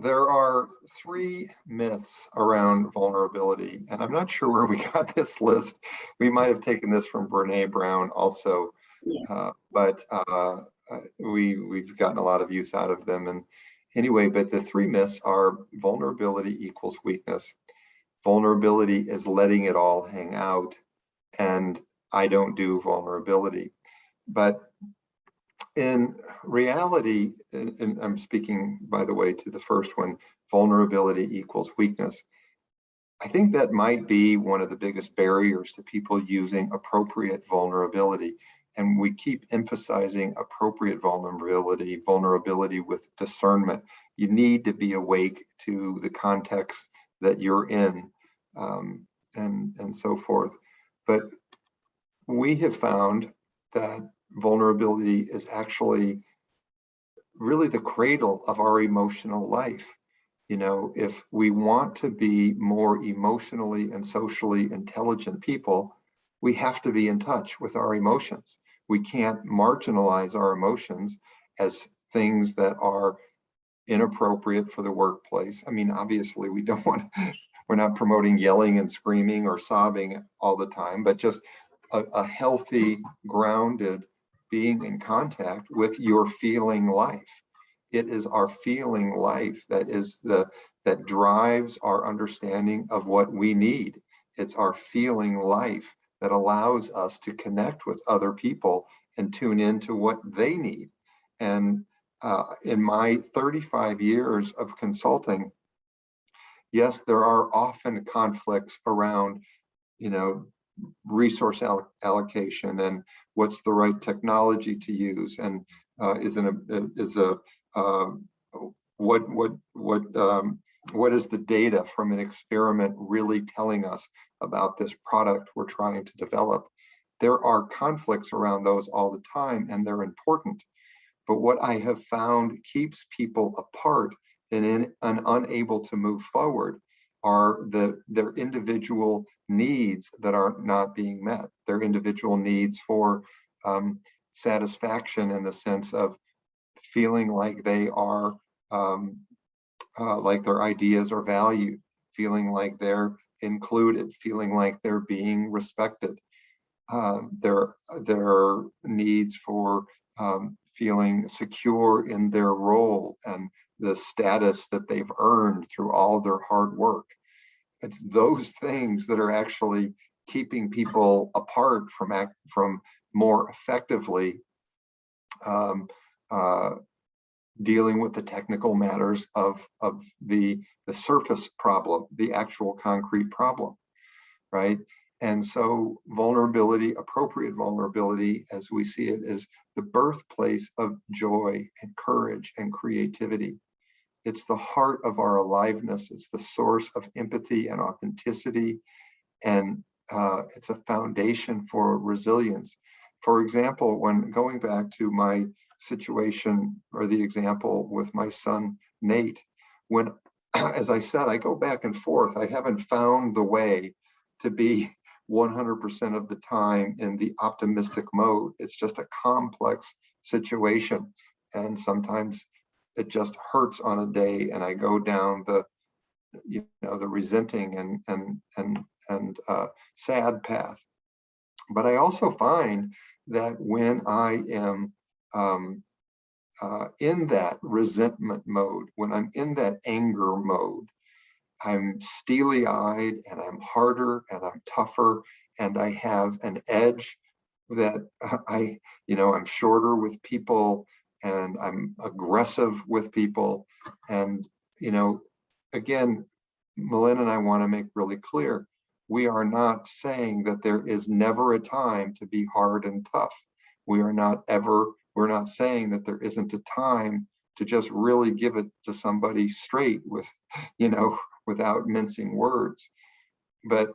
there are 3 myths around vulnerability, and I'm not sure where we got this list. We might have taken this from Brene Brown also, but we've gotten a lot of use out of them. Anyway, but the three myths are vulnerability equals weakness. Vulnerability is letting it all hang out, and I don't do vulnerability. But in reality, and I'm speaking, by the way, to the first one, vulnerability equals weakness. I think that might be one of the biggest barriers to people using appropriate vulnerability. And we keep emphasizing appropriate vulnerability with discernment. You need to be awake to the context that you're in, and so forth. But we have found that vulnerability is actually really the cradle of our emotional life. You know, if we want to be more emotionally and socially intelligent people, we have to be in touch with our emotions. We can't marginalize our emotions as things that are inappropriate for the workplace. I mean, obviously, we don't want, we're not promoting yelling and screaming or sobbing all the time, but just a healthy, grounded being in contact with your feeling life. It is our feeling life that drives our understanding of what we need. It's our feeling life that allows us to connect with other people and tune into what they need. And in my 35 years of consulting, yes, there are often conflicts around, you know, resource allocation and what's the right technology to use, and what is the data from an experiment really telling us about this product we're trying to develop. There are conflicts around those all the time, and they're important. But what I have found keeps people apart and unable to move forward are their individual needs that are not being met, their individual needs for satisfaction in the sense of feeling like they are, like their ideas are valued, feeling like they're included, feeling like they're being respected. Their needs for feeling secure in their role and the status that they've earned through all their hard work. It's those things that are actually keeping people apart from more effectively dealing with the technical matters of the surface problem, the actual concrete problem, right? And so vulnerability, appropriate vulnerability, as we see it, is the birthplace of joy and courage and creativity. It's the heart of our aliveness. It's the source of empathy and authenticity. And it's a foundation for resilience. For example, when going back to my situation or the example with my son, Nate, when, as I said, I go back and forth, I haven't found the way to be 100% of the time in the optimistic mode. It's just a complex situation. And sometimes it just hurts on a day and I go down the, you know, the resenting and sad path. But I also find that when I am in that resentment mode, when I'm in that anger mode, I'm steely-eyed and I'm harder and I'm tougher and I have an edge that I'm shorter with people and I'm aggressive with people. And, again, Melinda and I want to make really clear, we are not saying that there is never a time to be hard and tough. We're not saying that there isn't a time to just really give it to somebody straight with, without mincing words. But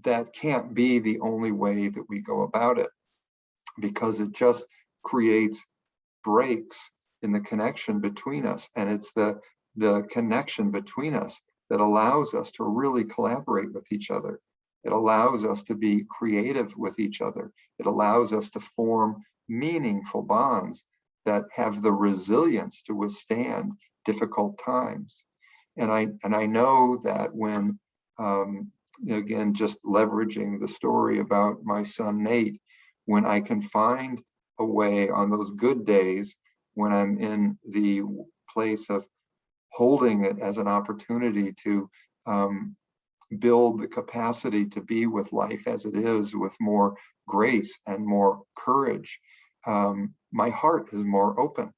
that can't be the only way that we go about it, because it just creates breaks in the connection between us. And it's the connection between us that allows us to really collaborate with each other. It allows us to be creative with each other. It allows us to form meaningful bonds that have the resilience to withstand difficult times. And I know that when, again, just leveraging the story about my son, Nate, when I can find a way on those good days, when I'm in the place of holding it as an opportunity to build the capacity to be with life as it is, with more grace and more courage. My heart is more open.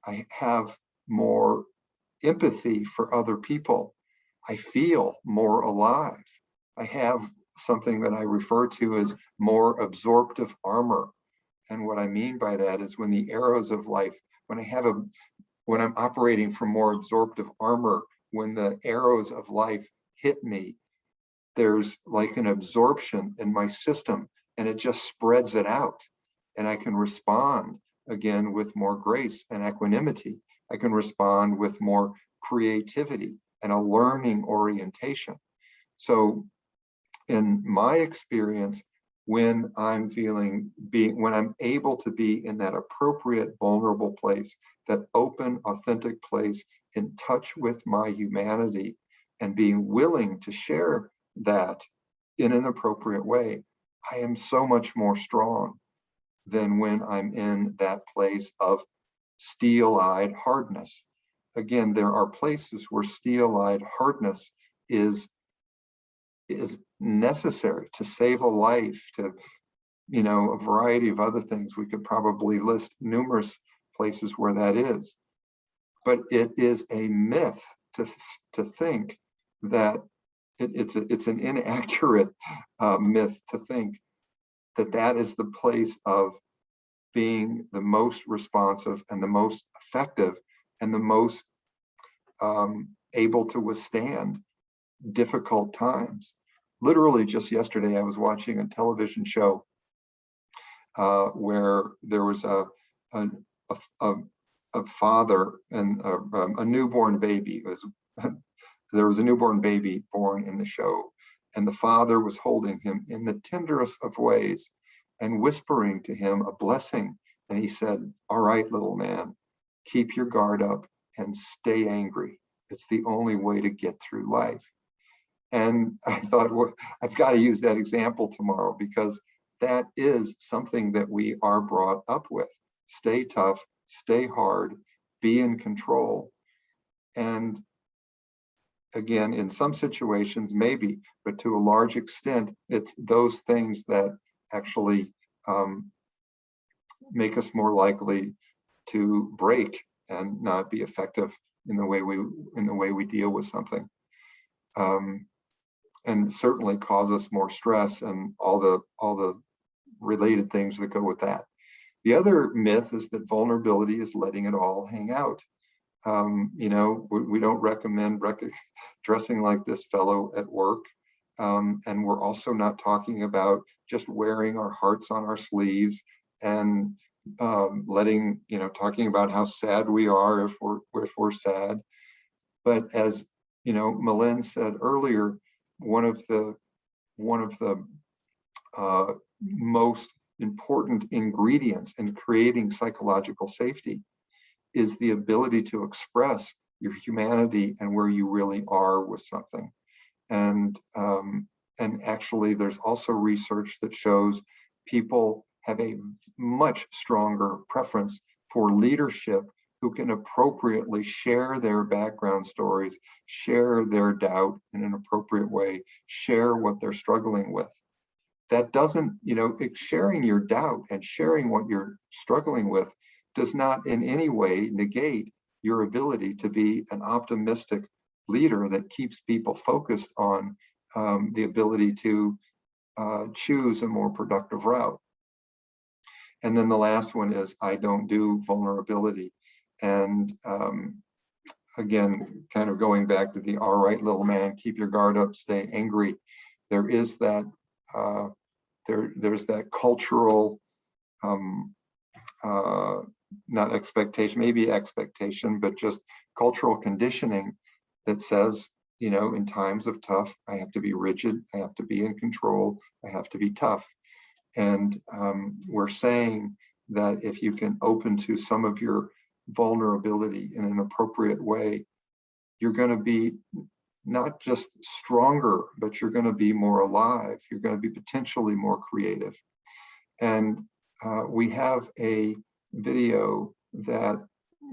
I have more empathy for other people. I feel more alive. I have something that I refer to as more absorptive armor. And what I mean by that is when the arrows of life, when I'm operating from more absorptive armor, when the arrows of life hit me, there's like an absorption in my system, and it just spreads it out. And I can respond again with more grace and equanimity. I can respond with more creativity and a learning orientation. So in my experience, when I'm able to be in that appropriate, vulnerable place, that open, authentic place, in touch with my humanity, and being willing to share that in an appropriate way, I am so much more strong than when I'm in that place of steel-eyed hardness. Again, there are places where steel-eyed hardness is necessary to save a life, to, a variety of other things. We could probably list numerous places where that is. But it is a myth to think that it's an inaccurate myth to think that that is the place of being the most responsive and the most effective and the most able to withstand difficult times. Literally just yesterday, I was watching a television show where there was a father and a newborn baby. There was a newborn baby born in the show, and the father was holding him in the tenderest of ways and whispering to him a blessing. And he said, "All right, little man, keep your guard up and stay angry. It's the only way to get through life." And I thought, well, I've got to use that example tomorrow, because that is something that we are brought up with. Stay tough, stay hard, be in control. And again, in some situations, maybe, but to a large extent, it's those things that actually make us more likely to break and not be effective in the way we deal with something. And certainly cause us more stress and all the related things that go with that. The other myth is that vulnerability is letting it all hang out. We don't recommend dressing like this fellow at work. And we're also not talking about just wearing our hearts on our sleeves and talking about how sad we are if we're sad. But as Malin said earlier, one of the most important ingredients in creating psychological safety is the ability to express your humanity and where you really are with something. And actually, there's also research that shows people have a much stronger preference for leadership who can appropriately share their background stories, share their doubt in an appropriate way, share what they're struggling with. That doesn't, sharing your doubt and sharing what you're struggling with does not in any way negate your ability to be an optimistic leader that keeps people focused on the ability to choose a more productive route. And then the last one is, I don't do vulnerability. And again, kind of going back to the all right, little man, keep your guard up, stay angry. There is that, there's that cultural, not expectation, maybe expectation, but just cultural conditioning that says, in times of tough, I have to be rigid, I have to be in control, I have to be tough. And we're saying that if you can open to some of your vulnerability in an appropriate way, you're going to be not just stronger, but you're going to be more alive. You're going to be potentially more creative. And we have a video that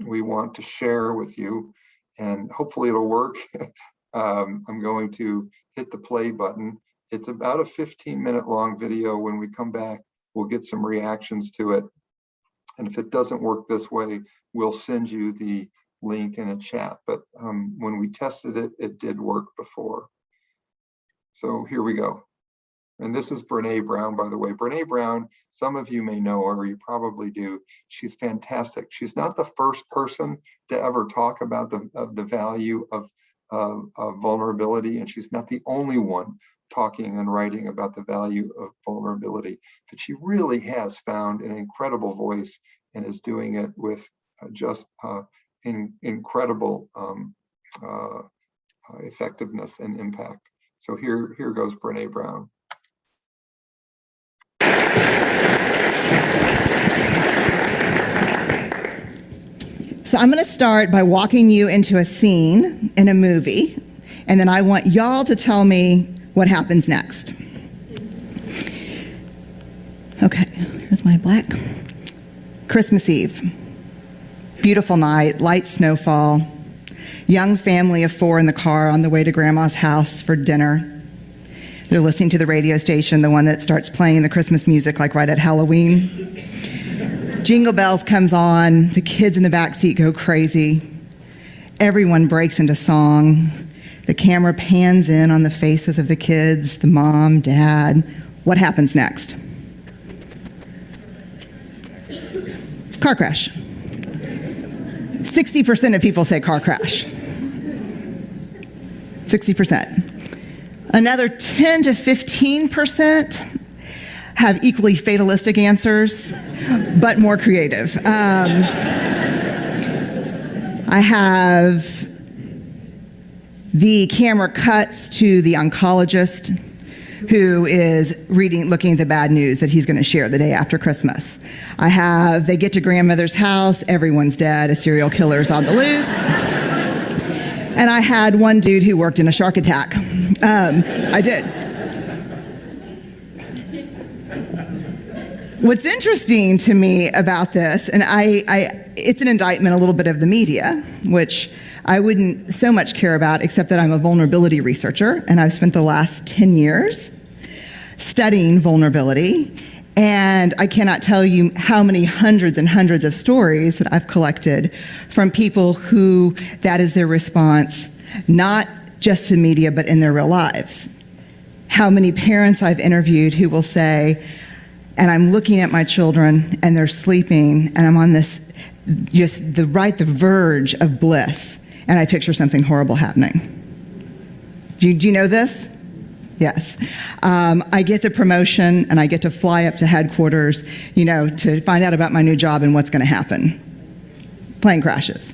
we want to share with you, and hopefully it'll work. I'm going to hit the play button. It's about a 15-minute long video. When we come back, we'll get some reactions to it. And if it doesn't work this way, we'll send you the link in a chat. But when we tested it, it did work before. So here we go. And this is Brene Brown, by the way. Brene Brown, some of you may know her, you probably do. She's fantastic. She's not the first person to ever talk about the value of vulnerability, and she's not the only one talking and writing about the value of vulnerability. But she really has found an incredible voice and is doing it with just incredible effectiveness and impact. So here goes Brene Brown. So I'm going to start by walking you into a scene in a movie, and then I want y'all to tell me what happens next. Okay, here's my black. Christmas Eve. Beautiful night, light snowfall. Young family of 4 in the car on the way to Grandma's house for dinner. They're listening to the radio station, the one that starts playing the Christmas music like right at Halloween. Jingle Bells comes on, the kids in the back seat go crazy. Everyone breaks into song. The camera pans in on the faces of the kids, the mom, dad. What happens next? Car crash. 60% of people say car crash. 60%. Another 10 to 15% have equally fatalistic answers, but more creative. I have the camera cuts to the oncologist who is looking at the bad news that he's going to share the day after Christmas. They get to grandmother's house, everyone's dead, a serial killer's on the loose. And I had one dude who worked in a shark attack. I did. What's interesting to me about this, and it's an indictment a little bit of the media, which I wouldn't so much care about, except that I'm a vulnerability researcher, and I've spent the last 10 years studying vulnerability, and I cannot tell you how many hundreds and hundreds of stories that I've collected from people who that is their response, not just to media, but in their real lives. How many parents I've interviewed who will say, and I'm looking at my children and they're sleeping and I'm on this, just the verge of bliss, and I picture something horrible happening. Do you know this? Yes. I get the promotion and I get to fly up to headquarters, to find out about my new job and what's going to happen. Plane crashes.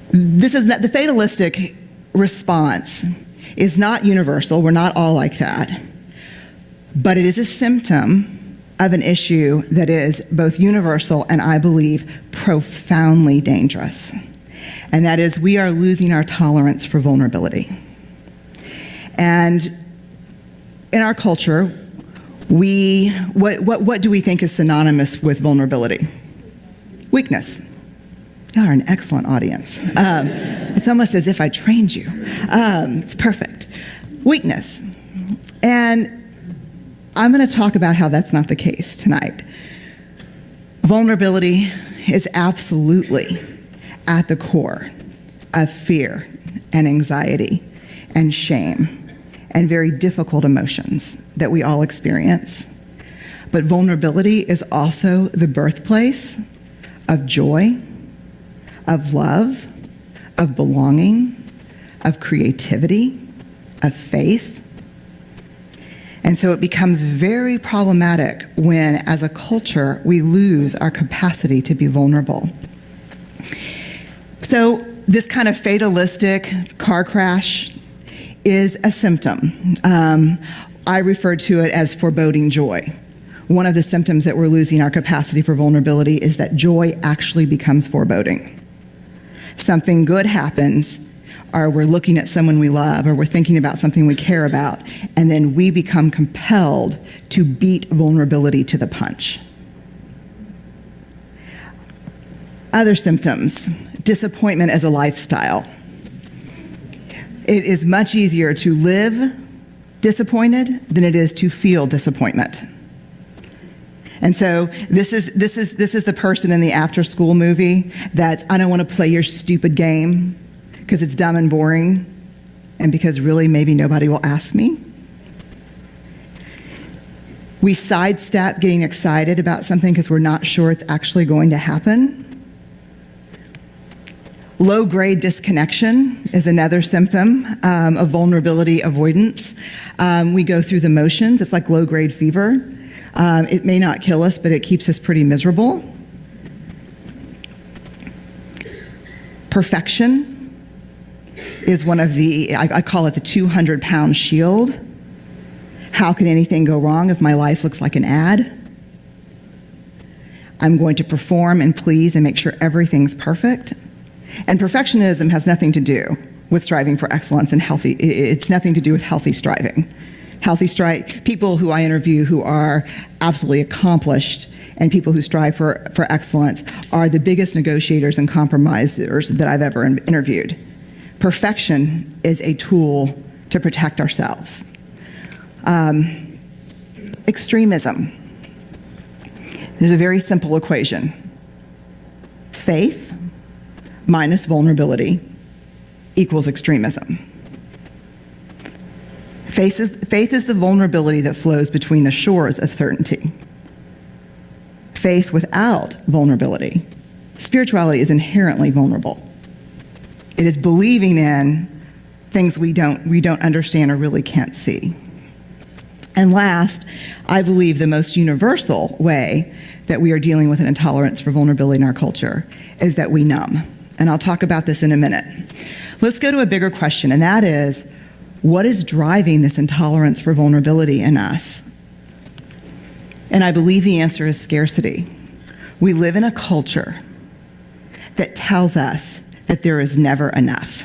The fatalistic response is not universal. We're not all like that. But it is a symptom of an issue that is both universal and, I believe, profoundly dangerous. And that is, we are losing our tolerance for vulnerability. And in our culture, what do we think is synonymous with vulnerability? Weakness. Y'all are an excellent audience. It's almost as if I trained you. It's perfect. Weakness. And I'm going to talk about how that's not the case tonight. Vulnerability is absolutely at the core of fear and anxiety and shame and very difficult emotions that we all experience. But vulnerability is also the birthplace of joy, of love, of belonging, of creativity, of faith. And so it becomes very problematic when, as a culture, we lose our capacity to be vulnerable. So this kind of fatalistic car crash is a symptom. I refer to it as foreboding joy. One of the symptoms that we're losing our capacity for vulnerability is that joy actually becomes foreboding. Something good happens, or we're looking at someone we love, or we're thinking about something we care about, and then we become compelled to beat vulnerability to the punch. Other symptoms, disappointment as a lifestyle. It is much easier to live disappointed than it is to feel disappointment. And so this is the person in the after school movie that I don't want to play your stupid game because it's dumb and boring and because really maybe nobody will ask me. We sidestep getting excited about something because we're not sure it's actually going to happen. Low-grade disconnection is another symptom of vulnerability avoidance. We go through the motions. It's like low-grade fever. It may not kill us, but it keeps us pretty miserable. Perfection is one of the, I call it the 200-pound shield. How can anything go wrong if my life looks like an ad? I'm going to perform and please and make sure everything's perfect. And perfectionism has nothing to do with striving for excellence and healthy, it's nothing to do with healthy striving. People who I interview who are absolutely accomplished and people who strive for excellence are the biggest negotiators and compromisers that I've ever interviewed. Perfection is a tool to protect ourselves. Extremism. There's a very simple equation. Faith minus vulnerability equals extremism. Faith is the vulnerability that flows between the shores of certainty. Faith without vulnerability. Spirituality is inherently vulnerable. It is believing in things we don't understand or really can't see. And last, I believe the most universal way that we are dealing with an intolerance for vulnerability in our culture is that we numb. And I'll talk about this in a minute. Let's go to a bigger question, and that is, what is driving this intolerance for vulnerability in us? And I believe the answer is scarcity. We live in a culture that tells us that there is never enough,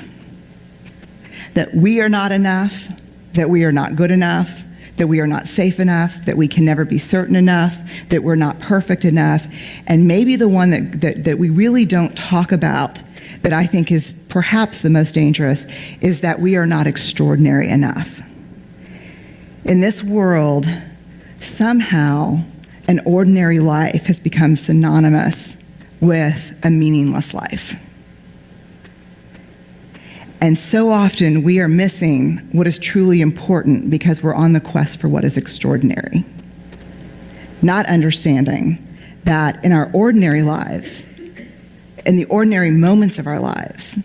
that we are not enough, that we are not good enough, that we are not safe enough, that we can never be certain enough, that we're not perfect enough. And maybe the one that we really don't talk about, that I think is perhaps the most dangerous, is that we are not extraordinary enough. In this world, somehow an ordinary life has become synonymous with a meaningless life. And so often we are missing what is truly important because we're on the quest for what is extraordinary. Not understanding that in our ordinary lives, in the ordinary moments of our lives,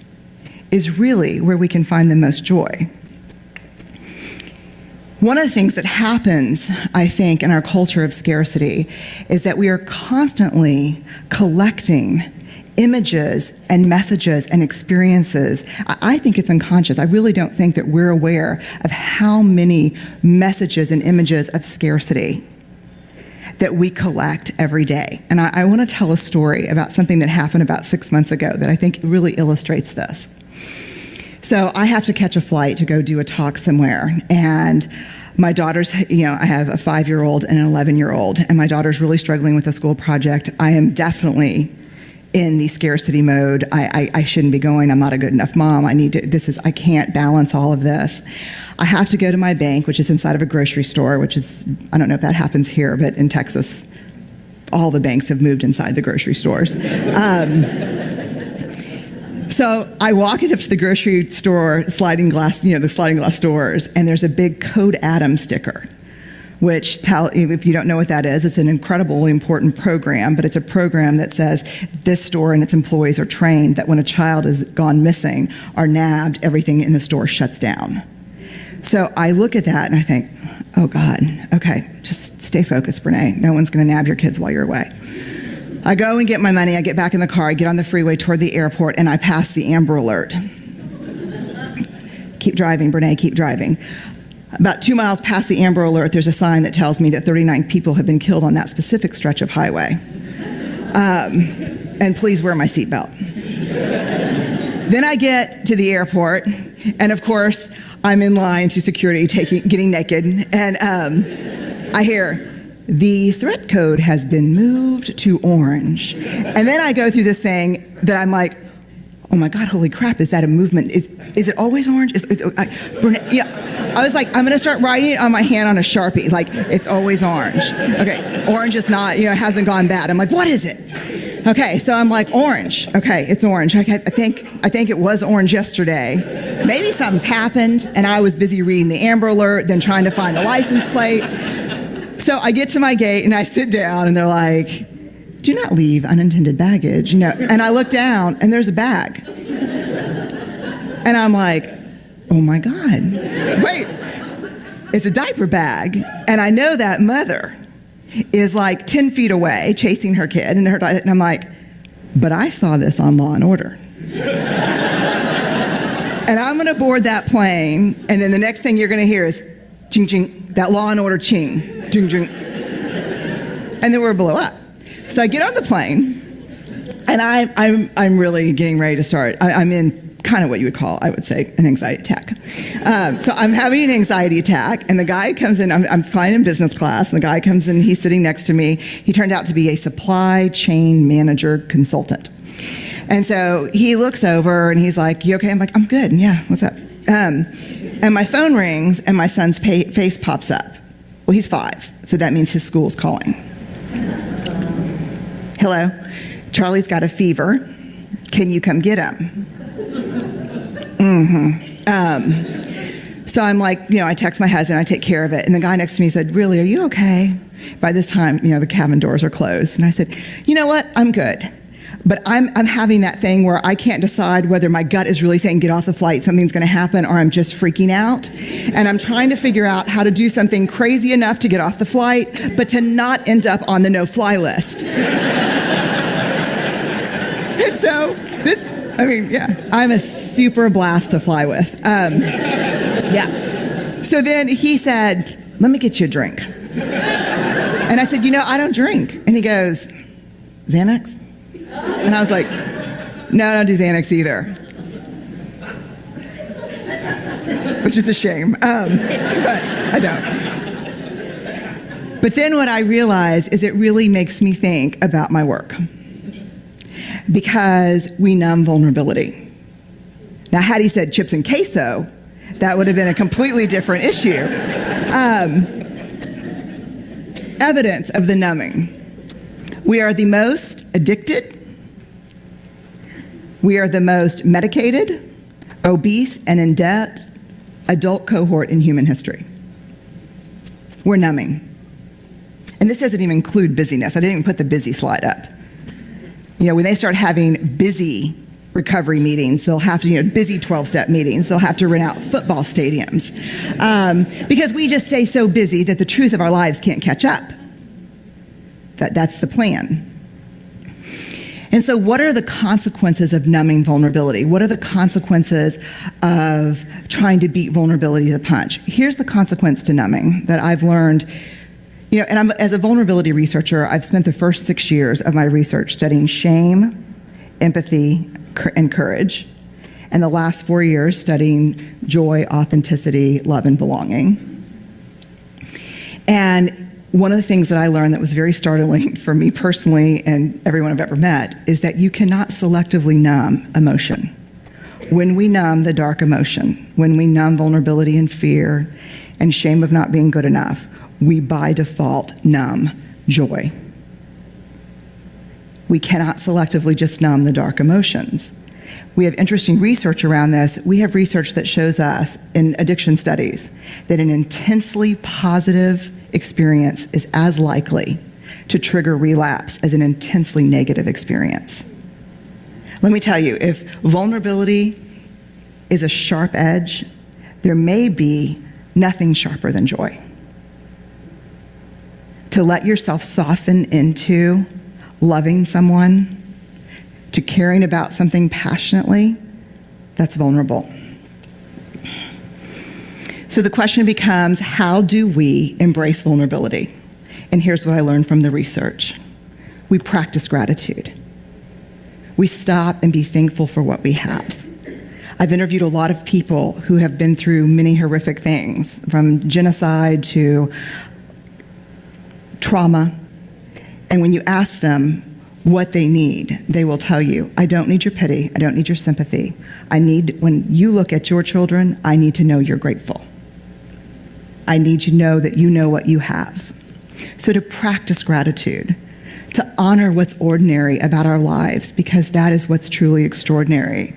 is really where we can find the most joy. One of the things that happens, I think, in our culture of scarcity is that we are constantly collecting images and messages and experiences. I think it's unconscious. I really don't think that we're aware of how many messages and images of scarcity that we collect every day. And I want to tell a story about something that happened about 6 months ago that I think really illustrates this. So I have to catch a flight to go do a talk somewhere, and my daughter's, I have a 5-year-old and an 11-year-old, and my daughter's really struggling with a school project. I am definitely in the scarcity mode. I shouldn't be going. I'm not a good enough mom. I can't balance all of this. I have to go to my bank, which is inside of a grocery store, which is, I don't know if that happens here, but in Texas, all the banks have moved inside the grocery stores. So I walk up to the grocery store the sliding glass doors, and there's a big Code Adam sticker, which if you don't know what that is, it's an incredibly important program, but it's a program that says this store and its employees are trained that when a child has gone missing or nabbed, everything in the store shuts down. So I look at that and I think, oh God, okay, just stay focused, Brene. No one's gonna nab your kids while you're away. I go and get my money, I get back in the car, I get on the freeway toward the airport, and I pass the Amber Alert. Keep driving, Brene, keep driving. About 2 miles past the Amber Alert, there's a sign that tells me that 39 people have been killed on that specific stretch of highway. And please wear my seatbelt. Then I get to the airport, and of course, I'm in line to security getting naked, and I hear, the threat code has been moved to orange. And then I go through this thing that I'm like, oh my God, holy crap, is that a movement? Is it always orange? I was like, I'm gonna start writing it on my hand on a Sharpie, like, it's always orange. Okay, orange is not, hasn't gone bad. I'm like, what is it? Okay, so I'm like, orange. Okay, it's orange. Okay, I think it was orange yesterday. Maybe something's happened, and I was busy reading the Amber Alert, then trying to find the license plate. So I get to my gate, and I sit down, and they're like, do not leave unintended baggage, And I look down, and there's a bag. And I'm like, oh my God, wait, it's a diaper bag. And I know that mother is like 10 feet away chasing her kid, and I'm like, but I saw this on Law and Order. And I'm gonna board that plane, and then the next thing you're gonna hear is ching ching, that Law and Order ching, ching ching. And then we're blow up. So I get on the plane, and I'm really getting ready to start. I'm in kind of what you would call, I would say, an anxiety attack. So I'm having an anxiety attack, and the guy comes in, I'm flying in business class, and the guy comes in, he's sitting next to me. He turned out to be a supply chain manager consultant. And so he looks over, and he's like, you okay? I'm like, I'm good, yeah, what's up? And my phone rings, and my son's face pops up. Well, he's 5, so that means his school's calling. Hello, Charlie's got a fever. Can you come get him? So I'm like, I text my husband, I take care of it. And the guy next to me said, really, are you okay? By this time, the cabin doors are closed. And I said, you know what? I'm good. But I'm having that thing where I can't decide whether my gut is really saying, get off the flight, something's going to happen, or I'm just freaking out. And I'm trying to figure out how to do something crazy enough to get off the flight, but to not end up on the no-fly list. And so I'm a super blast to fly with. So then he said, let me get you a drink. And I said, I don't drink. And he goes, Xanax? And I was like, no, I don't do Xanax either. Which is a shame, but I don't. But then what I realized is it really makes me think about my work, because we numb vulnerability. Now, had he said chips and queso, that would have been a completely different issue. Evidence of the numbing. We are the most addicted. We are the most medicated, obese, and in debt adult cohort in human history. We're numbing. And this doesn't even include busyness. I didn't even put the busy slide up. When they start having busy recovery meetings, they'll have to, busy 12-step meetings, they'll have to rent out football stadiums. Because we just stay so busy that the truth of our lives can't catch up. That's the plan. And so what are the consequences of numbing vulnerability? What are the consequences of trying to beat vulnerability to the punch? Here's the consequence to numbing that I've learned. And as a vulnerability researcher, I've spent the first 6 years of my research studying shame, empathy, and courage, and the last 4 years studying joy, authenticity, love, and belonging. And one of the things that I learned that was very startling for me personally and everyone I've ever met is that you cannot selectively numb emotion. When we numb the dark emotion, when we numb vulnerability and fear and shame of not being good enough, we by default numb joy. We cannot selectively just numb the dark emotions. We have interesting research around this. We have research that shows us in addiction studies that an intensely positive experience is as likely to trigger relapse as an intensely negative experience. Let me tell you, if vulnerability is a sharp edge, there may be nothing sharper than joy. To let yourself soften into loving someone, to caring about something passionately, that's vulnerable. So the question becomes, how do we embrace vulnerability? And here's what I learned from the research. We practice gratitude. We stop and be thankful for what we have. I've interviewed a lot of people who have been through many horrific things, from genocide to trauma. And when you ask them what they need, they will tell you, I don't need your pity, I don't need your sympathy. When you look at your children, I need to know you're grateful. I need to know that you know what you have. So to practice gratitude, to honor what's ordinary about our lives, because that is what's truly extraordinary.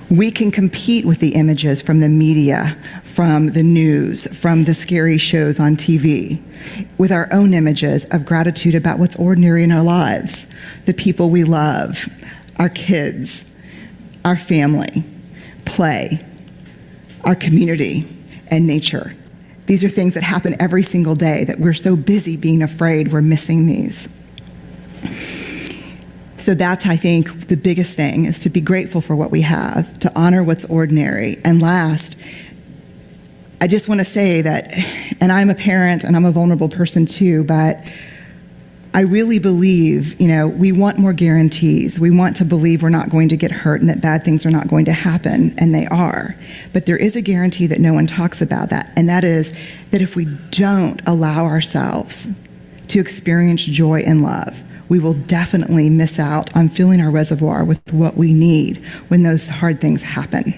We can compete with the images from the media, from the news, from the scary shows on TV, with our own images of gratitude about what's ordinary in our lives, the people we love, our kids, our family, play, our community, and nature. These are things that happen every single day that we're so busy being afraid we're missing these. So that's, I think, the biggest thing, is to be grateful for what we have, to honor what's ordinary. And last, I just want to say that, and I'm a parent and I'm a vulnerable person too, but I really believe, we want more guarantees. We want to believe we're not going to get hurt and that bad things are not going to happen, and they are. But there is a guarantee that no one talks about that, and that is that if we don't allow ourselves to experience joy and love, we will definitely miss out on filling our reservoir with what we need when those hard things happen.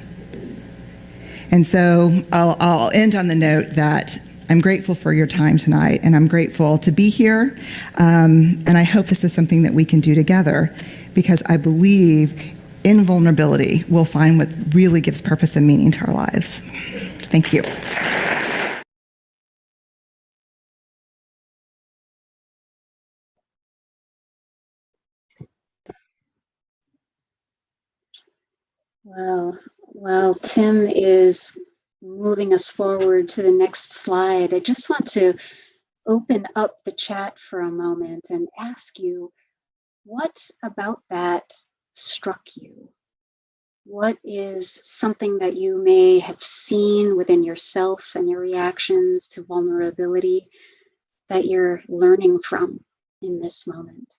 And so I'll end on the note that I'm grateful for your time tonight, and I'm grateful to be here. And I hope this is something that we can do together, because I believe in vulnerability we'll find what really gives purpose and meaning to our lives. Thank you. Well, Tim is moving us forward to the next slide. I just want to open up the chat for a moment and ask you, what about that struck you? What is something that you may have seen within yourself and your reactions to vulnerability that you're learning from in this moment?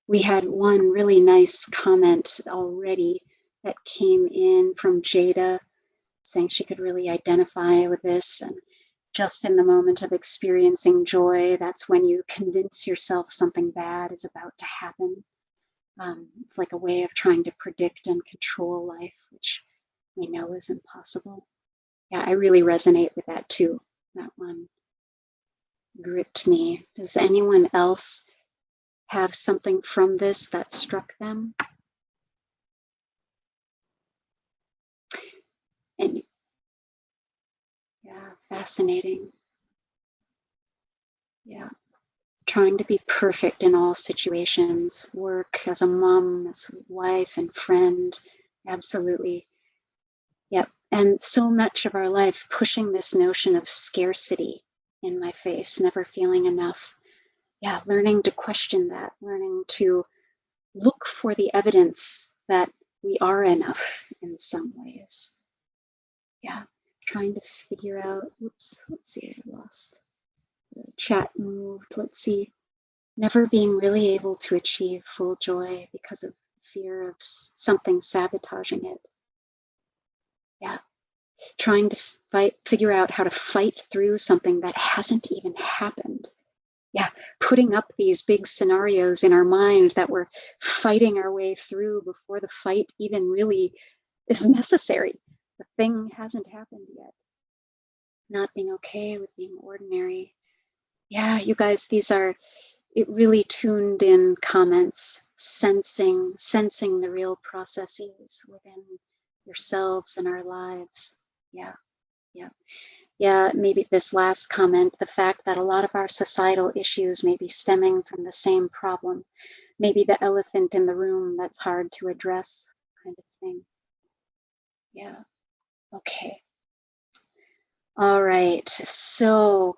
We had one really nice comment already that came in from Jada, saying she could really identify with this. And just in the moment of experiencing joy, that's when you convince yourself something bad is about to happen. It's like a way of trying to predict and control life, which we know is impossible. Yeah, I really resonate with that too. That one gripped me. Does anyone else have something from this that struck them? And yeah, fascinating. Yeah, trying to be perfect in all situations, work, as a mom, as a wife and friend, absolutely. Yep, and so much of our life pushing this notion of scarcity in my face, never feeling enough. Yeah, learning to question that, learning to look for the evidence that we are enough in some ways. Yeah, trying to figure out, oops, let's see, I lost the chat moved. Let's see, never being really able to achieve full joy because of fear of something sabotaging it. Yeah, trying to figure out how to fight through something that hasn't even happened. Yeah, putting up these big scenarios in our mind that we're fighting our way through before the fight even really is necessary. The thing hasn't happened yet. Not being okay with being ordinary. Yeah, you guys, these are it really tuned in comments, sensing the real processes within yourselves and our lives. Yeah, yeah. Yeah, maybe this last comment, the fact that a lot of our societal issues may be stemming from the same problem, maybe the elephant in the room that's hard to address, kind of thing. Yeah, okay. All right, so,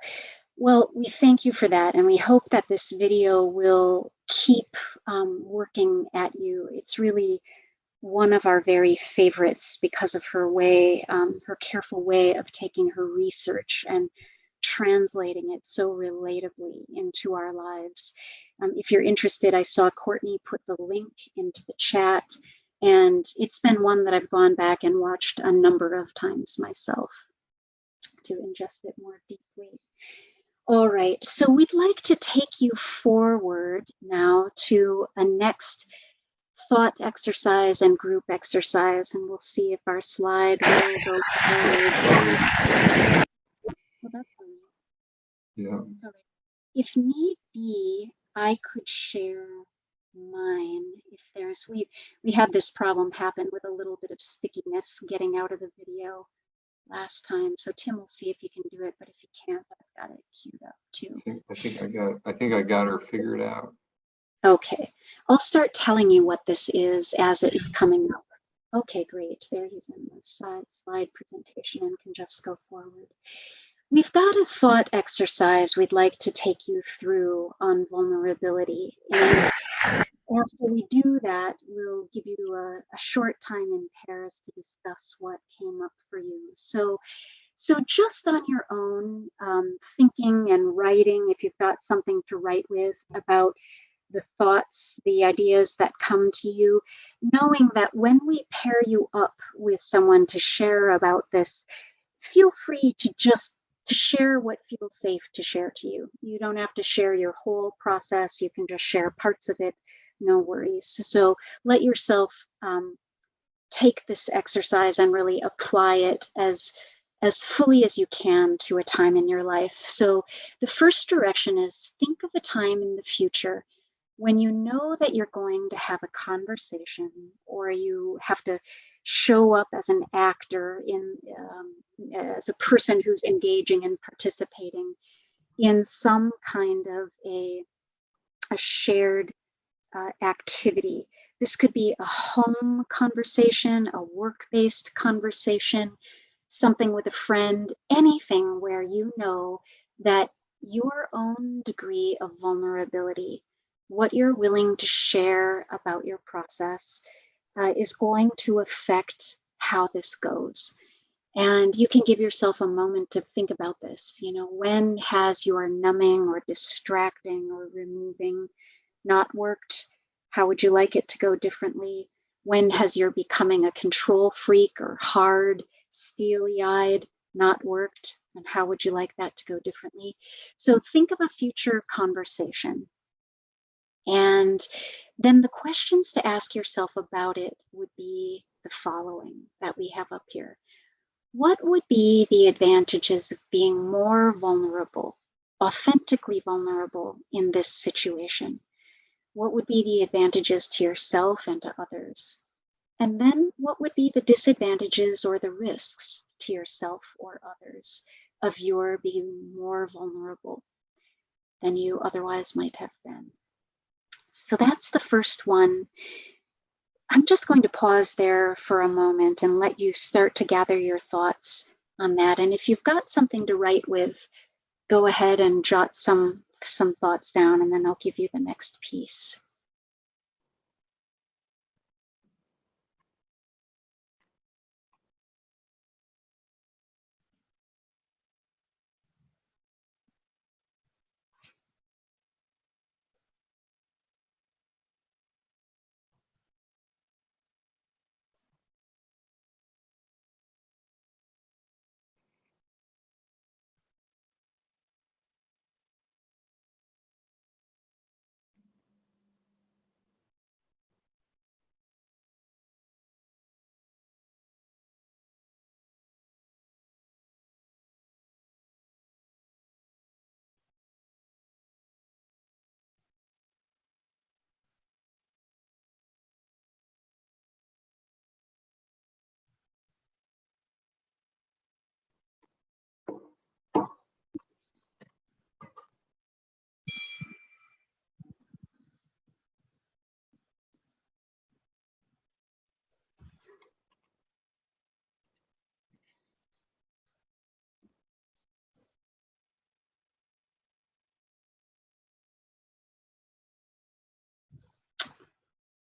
well, we thank you for that, and we hope that this video will keep working at you. It's really one of our very favorites because of her way, her careful way of taking her research and translating it so relatably into our lives. If you're interested, I saw Courtney put the link into the chat, and it's been one that I've gone back and watched a number of times myself to ingest it more deeply. All right, so we'd like to take you forward now to a next thought exercise and group exercise, and we'll see if our slide will go forward. Well, that's all right. Yeah. That's all right. If need be, I could share mine if there's, we had this problem happen with a little bit of stickiness getting out of the video last time. So Tim will see if he can do it, but if he can't, I've got it queued up too. I think I got her figured out. Okay, I'll start telling you what this is as it's coming up. Okay, great. There he's in the slide presentation and can just go forward. We've got a thought exercise we'd like to take you through on vulnerability. And after we do that, we'll give you a short time in pairs to discuss what came up for you. So just on your own, thinking and writing, if you've got something to write with about the thoughts, the ideas that come to you, knowing that when we pair you up with someone to share about this, feel free to just to share what feels safe to share to you. You don't have to share your whole process. You can just share parts of it, no worries. So let yourself take this exercise and really apply it as fully as you can to a time in your life. So the first direction is think of a time in the future when you know that you're going to have a conversation or you have to show up as an actor as a person who's engaging and participating in some kind of a shared activity. This could be a home conversation, a work-based conversation, something with a friend, anything where you know that your own degree of vulnerability, what you're willing to share about your process, is going to affect how this goes. And you can give yourself a moment to think about this. You know, when has your numbing or distracting or removing not worked? How would you like it to go differently? When has your becoming a control freak or hard, steely-eyed not worked? And how would you like that to go differently? So think of a future conversation. And then the questions to ask yourself about it would be the following that we have up here. What would be the advantages of being more vulnerable, authentically vulnerable in this situation? What would be the advantages to yourself and to others? And then what would be the disadvantages or the risks to yourself or others of your being more vulnerable than you otherwise might have been? So that's the first one. I'm just going to pause there for a moment and let you start to gather your thoughts on that. And if you've got something to write with, go ahead and jot some thoughts down, and then I'll give you the next piece.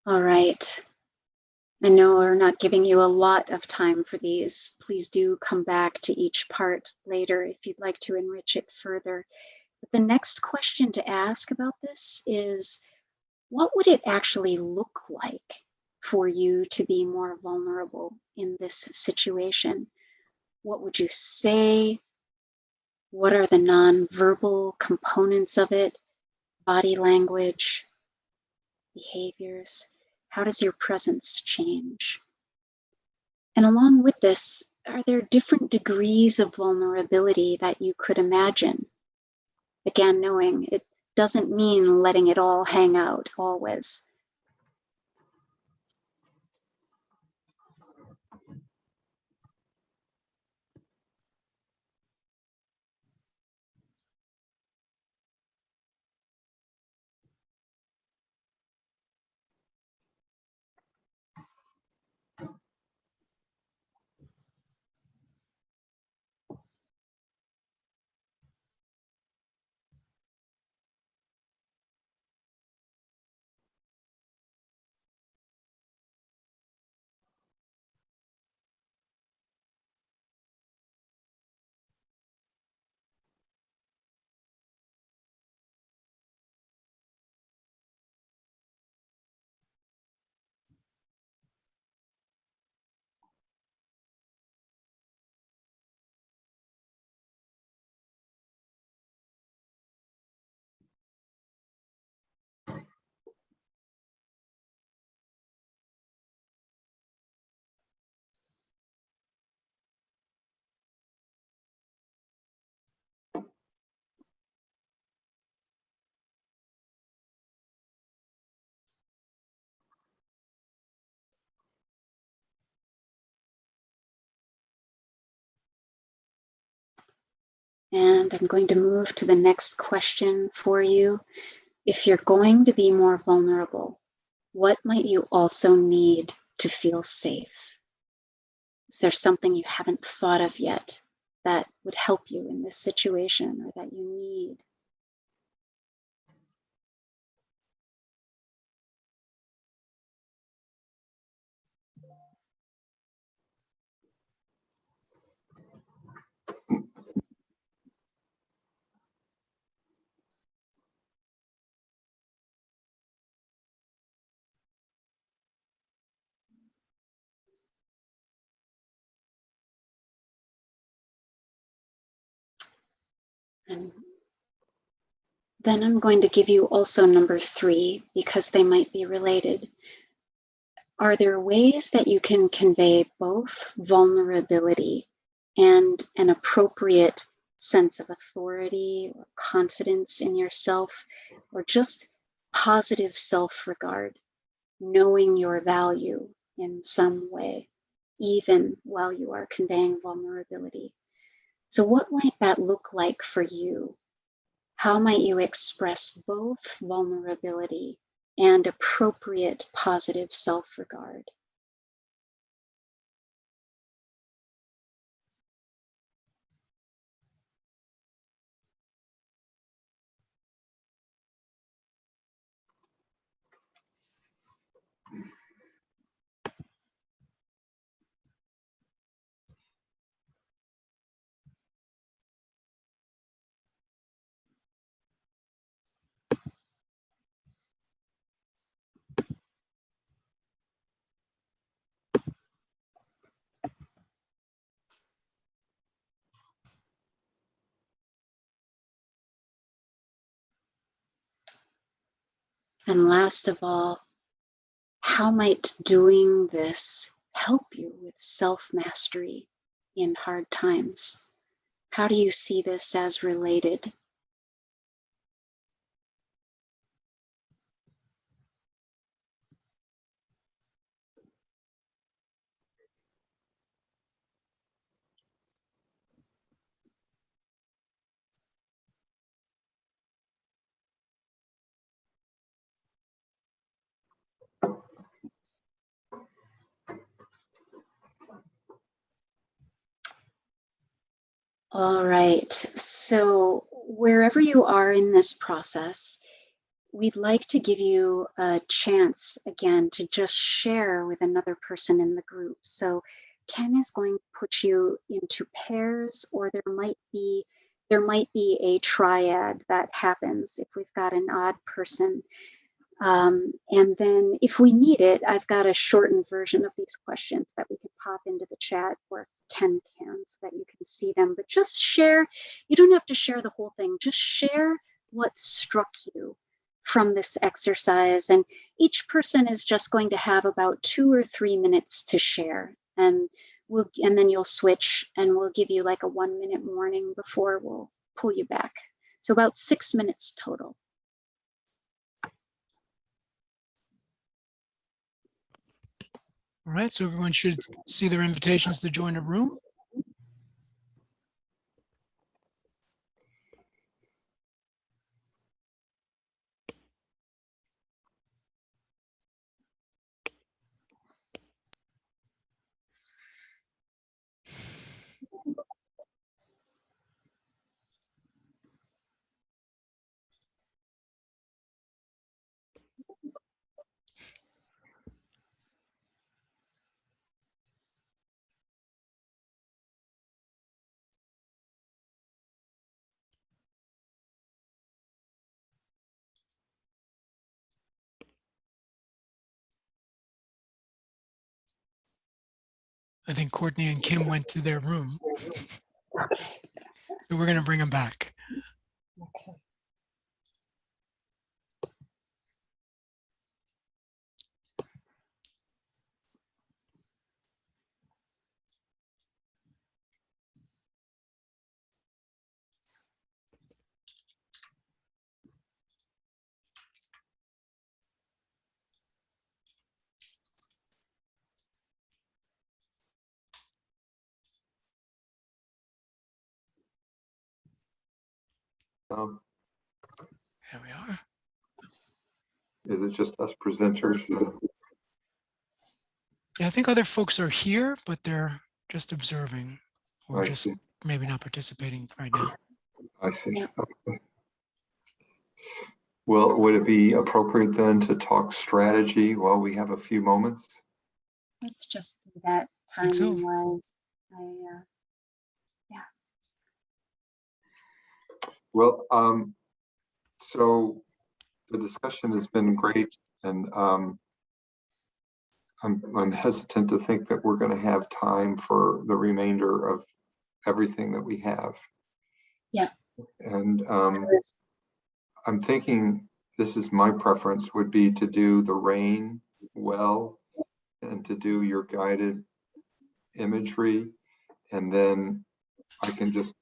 All right. I know we're not giving you a lot of time for these. Please do come back to each part later if you'd like to enrich it further. But the next question to ask about this is, what would it actually look like for you to be more vulnerable in this situation? What would you say? What are the nonverbal components of it? Body language, behaviors. How does your presence change? And along with this, are there different degrees of vulnerability that you could imagine? Again, knowing it doesn't mean letting it all hang out always. And I'm going to move to the next question for you. If you're going to be more vulnerable, what might you also need to feel safe? Is there something you haven't thought of yet that would help you in this situation or that you need? And then I'm going to give you also number 3 because they might be related. Are there ways that you can convey both vulnerability and an appropriate sense of authority or confidence in yourself, or just positive self-regard, knowing your value in some way, even while you are conveying vulnerability? So what might that look like for you? How might you express both vulnerability and appropriate positive self-regard? And last of all, how might doing this help you with self-mastery in hard times? How do you see this as related? All right, so wherever you are in this process, we'd like to give you a chance again to just share with another person in the group. So Ken is going to put you into pairs, or there might be a triad that happens if we've got an odd person. And then if we need it, I've got a shortened version of these questions that we can pop into the chat, or Ken can, so that you can see them. But just share, you don't have to share the whole thing, just share what struck you from this exercise. And each person is just going to have about 2 or 3 minutes to share. And then you'll switch, and we'll give you like a 1-minute warning before we'll pull you back. So about 6 minutes total. All right, so everyone should see their invitations to join the room. I think Courtney and Kim went to their room. So we're going to bring them back. Okay. There we are. Is it just us presenters? Yeah, I think other folks are here, but they're just observing, or I just see. maybe not participating right now. I see. Yeah. Okay. Well, would it be appropriate then to talk strategy while we have a few moments? Let's just do that Think so. timing wise. Well, so the discussion has been great, and I'm hesitant to think that we're going to have time for the remainder of everything that we have. Yeah. And I'm thinking, this is my preference, would be to do the rain well, and to do your guided imagery, and then I can just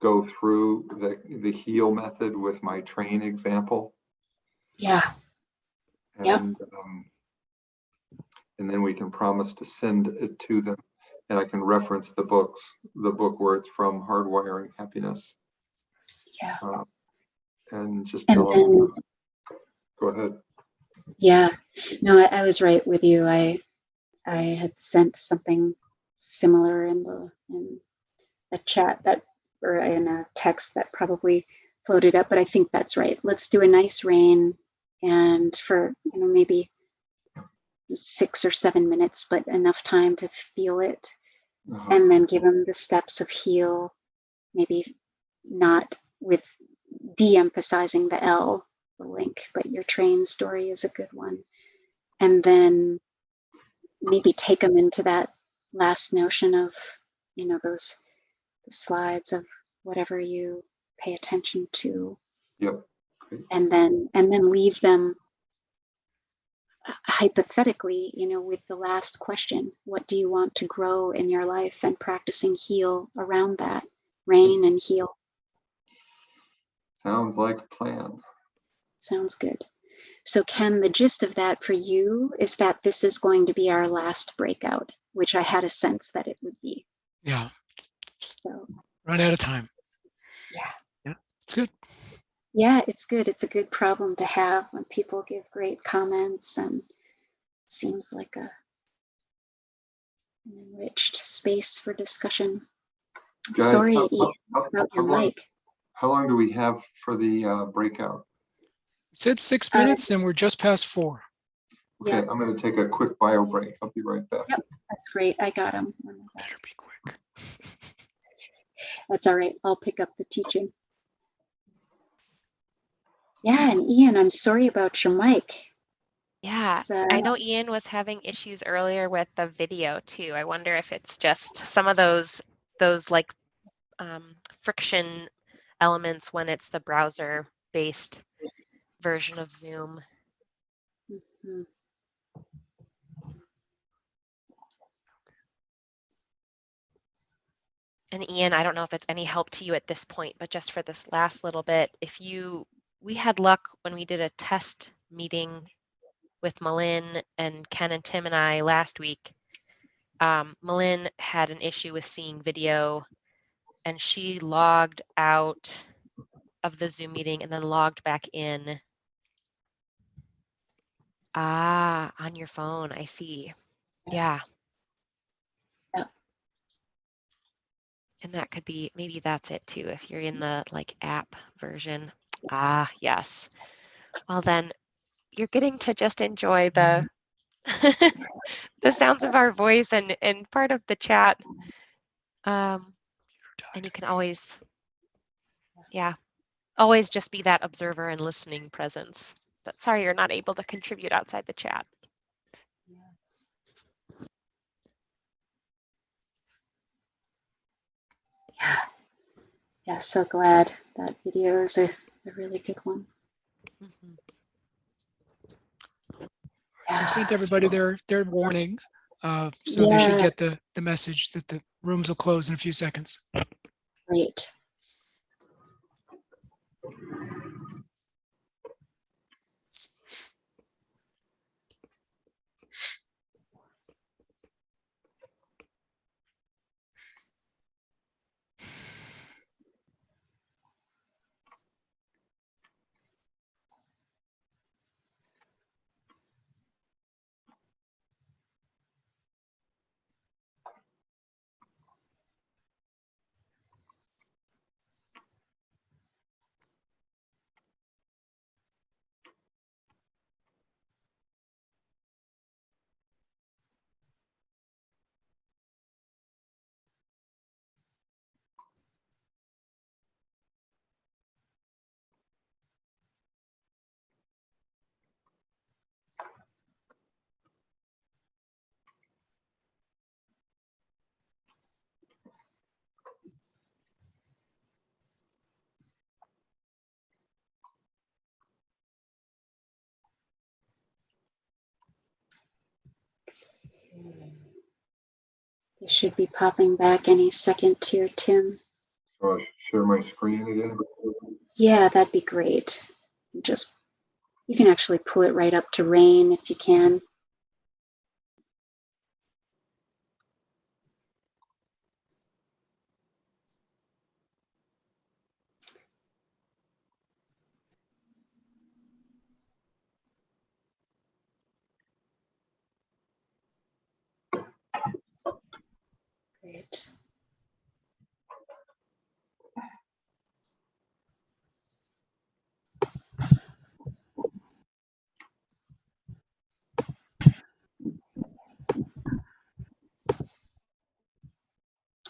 go through the heal method with my train example. Yeah. And and then we can promise to send it to them, and I can reference the book where it's from, Hardwiring Happiness. Yeah. And just And tell then, them. Go ahead. yeah, no, I was right with you. I had sent something similar in a chat that, or in a text that probably floated up, but I think that's right. Let's do a nice rain, and for, maybe 6 or 7 minutes, but enough time to feel it, and then give them the steps of heal, maybe not with de-emphasizing the L, the link, but your train story is a good one. And then maybe take them into that last notion of, those the slides of whatever you pay attention to. Yep. And then leave them hypothetically, with the last question: what do you want to grow in your life? And practicing heal around that. Rain and heal. Sounds like a plan. Sounds good. So Ken, the gist of that for you is that this is going to be our last breakout, which I had a sense that it would be. Yeah. So Run out of time. yeah. Yeah, it's good. Yeah, it's good. It's a good problem to have when people give great comments, and it seems like an enriched space for discussion. Guys, Sorry, Ian, about your mic. How long do we have for the breakout? We said 6 minutes, and we're just past 4. Okay, Yeah. I'm going to take a quick bio break. I'll be right back. Yep, that's great. I got him. Better be quick. That's all right. I'll pick up the teaching. Yeah, and Ian, I'm sorry about your mic. Yeah, I know Ian was having issues earlier with the video too. I wonder if it's just some of those like friction elements when it's the browser-based version of Zoom. Mhm. And Ian, I don't know if it's any help to you at this point, but just for this last little bit, we had luck when we did a test meeting with Malin and Ken and Tim and I last week. Malin had an issue with seeing video, and she logged out of the Zoom meeting and then logged back in. Ah, on your phone, I see. Yeah. Yeah. And that could be, maybe that's it too, if you're in the like app version. Ah, yes. Well then, you're getting to just enjoy the the sounds of our voice and part of the chat. And you can always, yeah, always just be that observer and listening presence. But sorry, you're not able to contribute outside the chat. Yes. Yeah. Yeah, so glad that video is a really good one. Mm-hmm. So I sent everybody their warning, so they should get the message that the rooms will close in a few seconds. Great. They should be popping back any second here, Tim. So I should share my screen again. Yeah, that'd be great. Just, you can actually pull it right up to rain if you can. Great.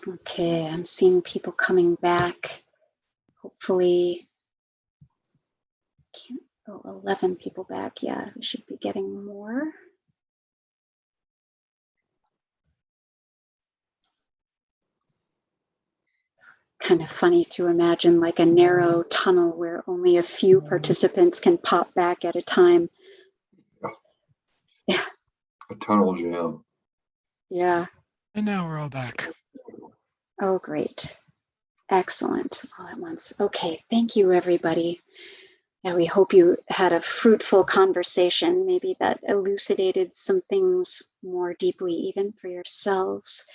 Okay, I'm seeing people coming back. Hopefully, 11 people back. Yeah, we should be getting more. Kind of funny to imagine like a narrow tunnel where only a few participants can pop back at a time. Yeah. A tunnel jam. Yeah. And now we're all back. Oh, great. Excellent. All at once. Okay. Thank you, everybody. And we hope you had a fruitful conversation, maybe that elucidated some things more deeply, even for yourselves.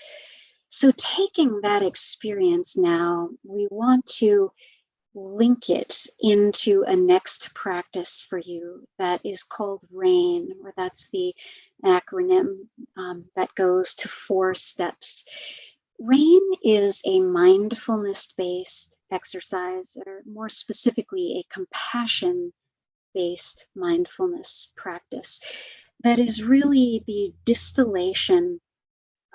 So, taking that experience now, we want to link it into a next practice for you that is called RAIN, or that's the acronym that goes to 4 steps. RAIN is a mindfulness-based exercise, or more specifically, a compassion-based mindfulness practice that is really the distillation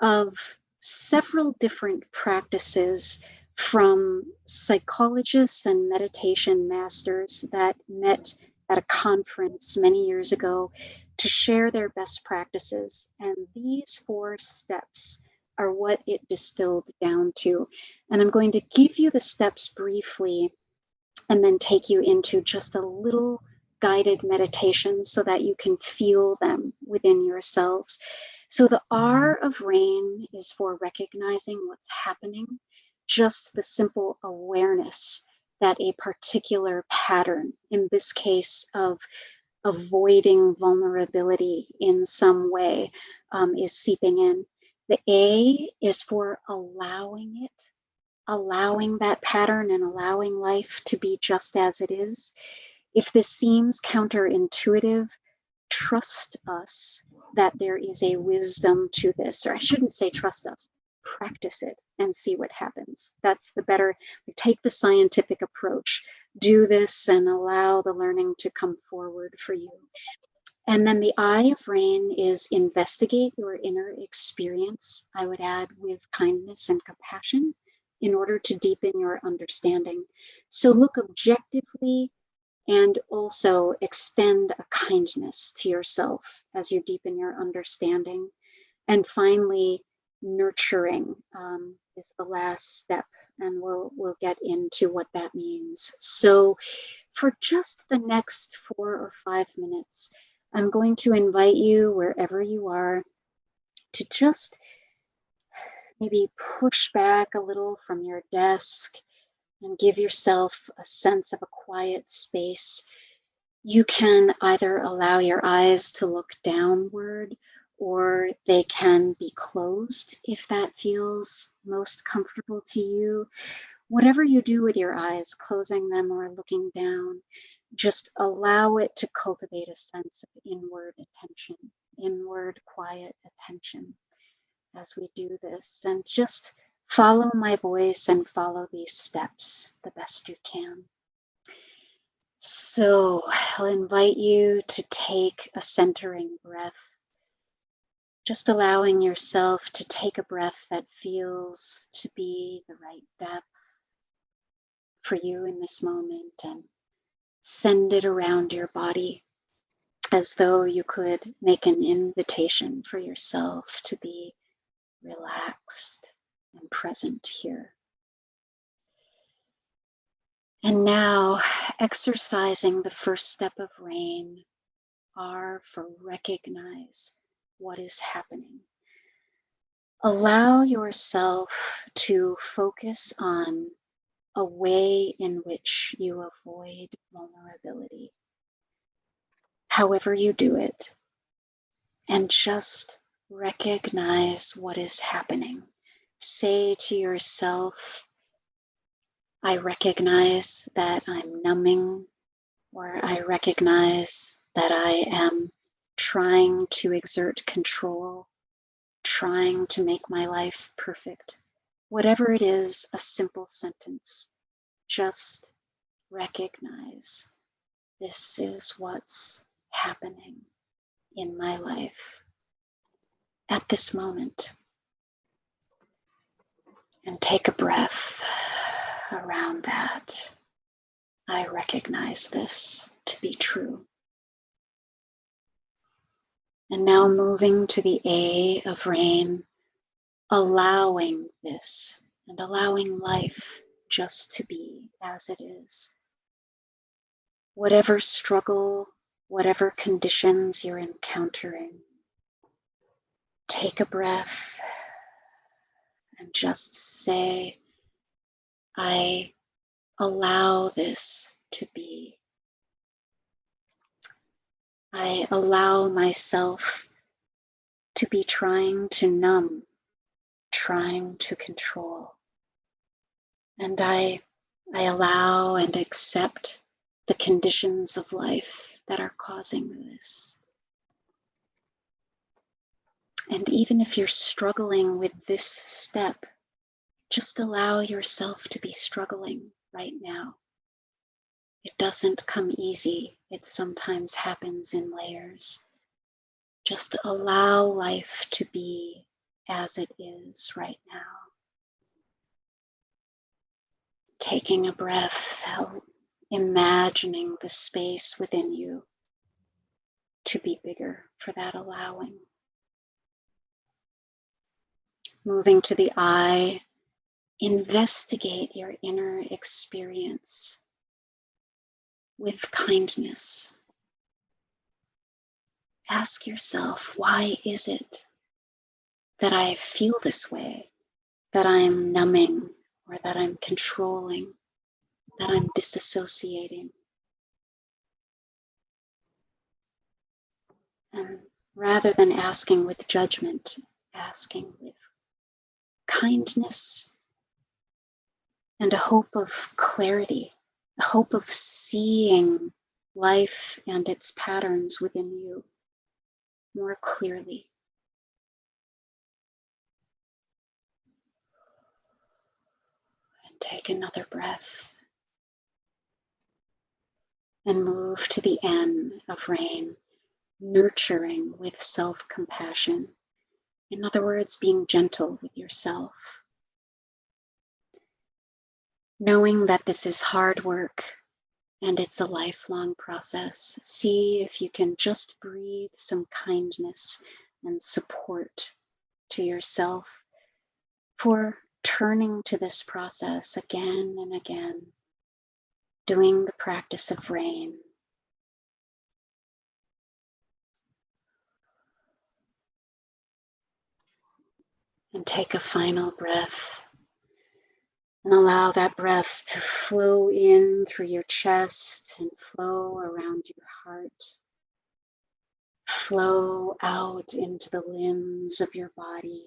of several different practices from psychologists and meditation masters that met at a conference many years ago to share their best practices. And these 4 steps are what it distilled down to. And I'm going to give you the steps briefly and then take you into just a little guided meditation so that you can feel them within yourselves. So the R of rain is for recognizing what's happening, just the simple awareness that a particular pattern, in this case of avoiding vulnerability in some way, is seeping in. The A is for allowing it, allowing that pattern and allowing life to be just as it is. If this seems counterintuitive, trust us that there is a wisdom to this, or I shouldn't say trust us, practice it and see what happens. That's the better, take the scientific approach, do this and allow the learning to come forward for you. And then the I of rain is investigate your inner experience, I would add, with kindness and compassion in order to deepen your understanding. So look objectively and also extend a kindness to yourself as you deepen your understanding. And finally, nurturing is the last step, and we'll get into what that means. So for just the next 4 or 5 minutes, I'm going to invite you, wherever you are, to just maybe push back a little from your desk and give yourself a sense of a quiet space. You can either allow your eyes to look downward, or they can be closed if that feels most comfortable to you. Whatever you do with your eyes, closing them or looking down, just allow it to cultivate a sense of inward attention, inward quiet attention as we do this. And just follow my voice and follow these steps the best you can. So I'll invite you to take a centering breath, just allowing yourself to take a breath that feels to be the right depth for you in this moment, and send it around your body as though you could make an invitation for yourself to be relaxed and present here. And now, exercising the first step of rain, R for recognize what is happening. Allow yourself to focus on a way in which you avoid vulnerability, however you do it, and just recognize what is happening. Say to yourself, I recognize that I'm numbing, or I recognize that I am trying to exert control, trying to make my life perfect. Whatever it is, a simple sentence. Just recognize this is what's happening in my life at this moment. And take a breath around that. I recognize this to be true. And now moving to the A of rain, allowing this and allowing life just to be as it is. Whatever struggle, whatever conditions you're encountering, take a breath and just say, I allow this to be. I allow myself to be trying to numb, trying to control. And I allow and accept the conditions of life that are causing this. And even if you're struggling with this step, just allow yourself to be struggling right now. It doesn't come easy. It sometimes happens in layers. Just allow life to be as it is right now. Taking a breath out, imagining the space within you to be bigger for that allowing. Moving to the I, investigate your inner experience with kindness. Ask yourself, why is it that I feel this way, that I'm numbing, or that I'm controlling, that I'm disassociating? And rather than asking with judgment, asking with kindness and a hope of clarity, a hope of seeing life and its patterns within you more clearly. And take another breath and move to the N of rain, nurturing with self-compassion. In other words, being gentle with yourself. Knowing that this is hard work and it's a lifelong process. See if you can just breathe some kindness and support to yourself for turning to this process again and again, doing the practice of rain. And take a final breath and allow that breath to flow in through your chest and flow around your heart. Flow out into the limbs of your body,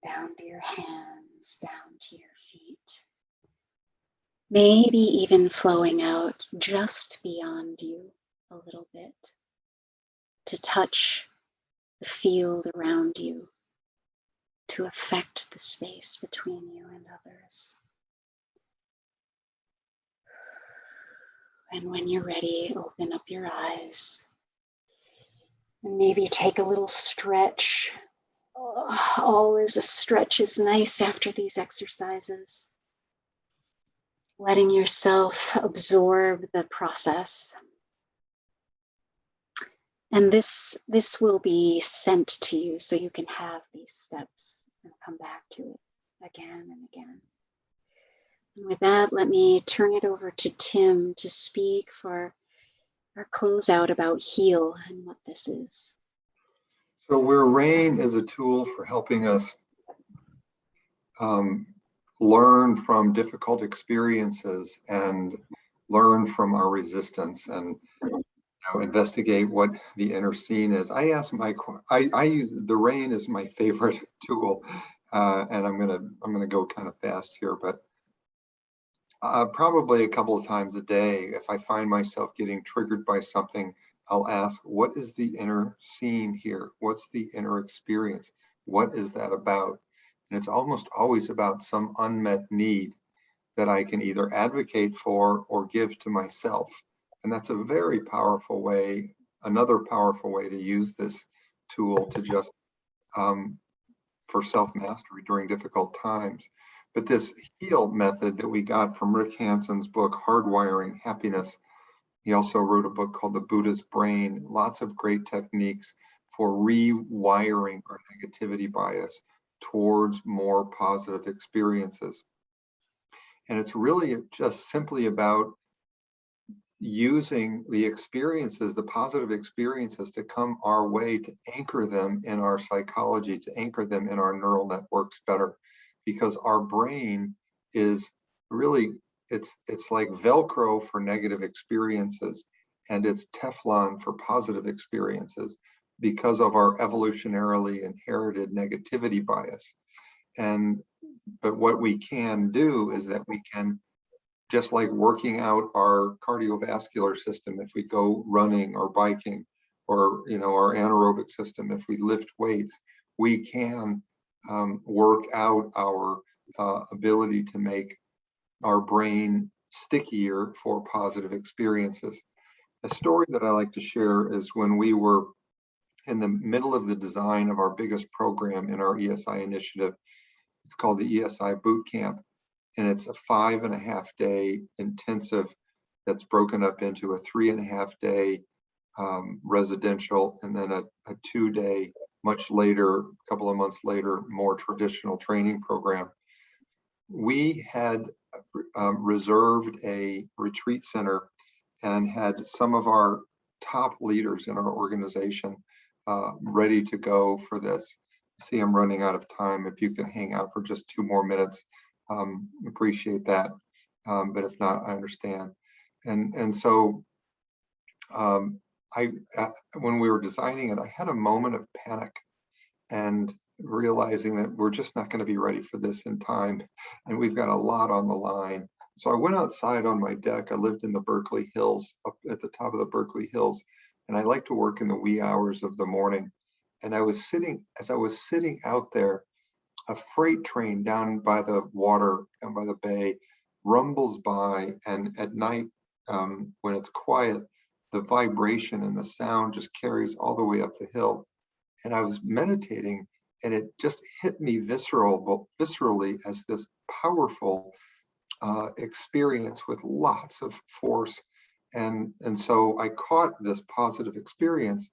down to your hands, down to your feet. Maybe even flowing out just beyond you a little bit to touch the field around you, to affect the space between you and others. And when you're ready, open up your eyes and maybe take a little stretch. Oh, always a stretch is nice after these exercises. Letting yourself absorb the process. And this will be sent to you so you can have these steps and come back to it again and again. And with that, let me turn it over to Tim to speak for our closeout about heal and what this is. So where rain is a tool for helping us learn from difficult experiences and learn from our resistance and investigate what the inner scene is. I use the rain is my favorite tool, and I'm gonna go kind of fast here, but probably a couple of times a day, if I find myself getting triggered by something, I'll ask, what is the inner scene here? What's the inner experience? What is that about? And it's almost always about some unmet need that I can either advocate for or give to myself. And that's a very powerful way, another powerful way to use this tool to just for self-mastery during difficult times. But this heal method that we got from Rick Hanson's book, Hardwiring Happiness, he also wrote a book called The Buddha's Brain, lots of great techniques for rewiring our negativity bias towards more positive experiences. And it's really just simply about using the experiences, the positive experiences, to come our way, to anchor them in our psychology, to anchor them in our neural networks better. Because our brain is really, it's like Velcro for negative experiences, and it's Teflon for positive experiences because of our evolutionarily inherited negativity bias. But what we can do is that we can, just like working out our cardiovascular system, if we go running or biking, or our anaerobic system, if we lift weights, we can work out our ability to make our brain stickier for positive experiences. A story that I like to share is when we were in the middle of the design of our biggest program in our ESI initiative. It's called the ESI Boot Camp. and it's a 5.5-day intensive that's broken up into a 3.5-day residential, and then a 2-day, much later, a couple of months later, more traditional training program. We had reserved a retreat center and had some of our top leaders in our organization ready to go for this. See, I'm running out of time. If you can hang out for just 2 more minutes, appreciate that. But if not, I understand. And so when we were designing it, I had a moment of panic and realizing that we're just not going to be ready for this in time, and we've got a lot on the line. So I went outside on my deck. I lived in the Berkeley Hills, up at the top of the Berkeley Hills, and I like to work in the wee hours of the morning. And as I was sitting out there, a freight train down by the water, down by the bay, rumbles by, and at night, when it's quiet, the vibration and the sound just carries all the way up the hill. And I was meditating, and it just hit me viscerally as this powerful experience with lots of force. And so I caught this positive experience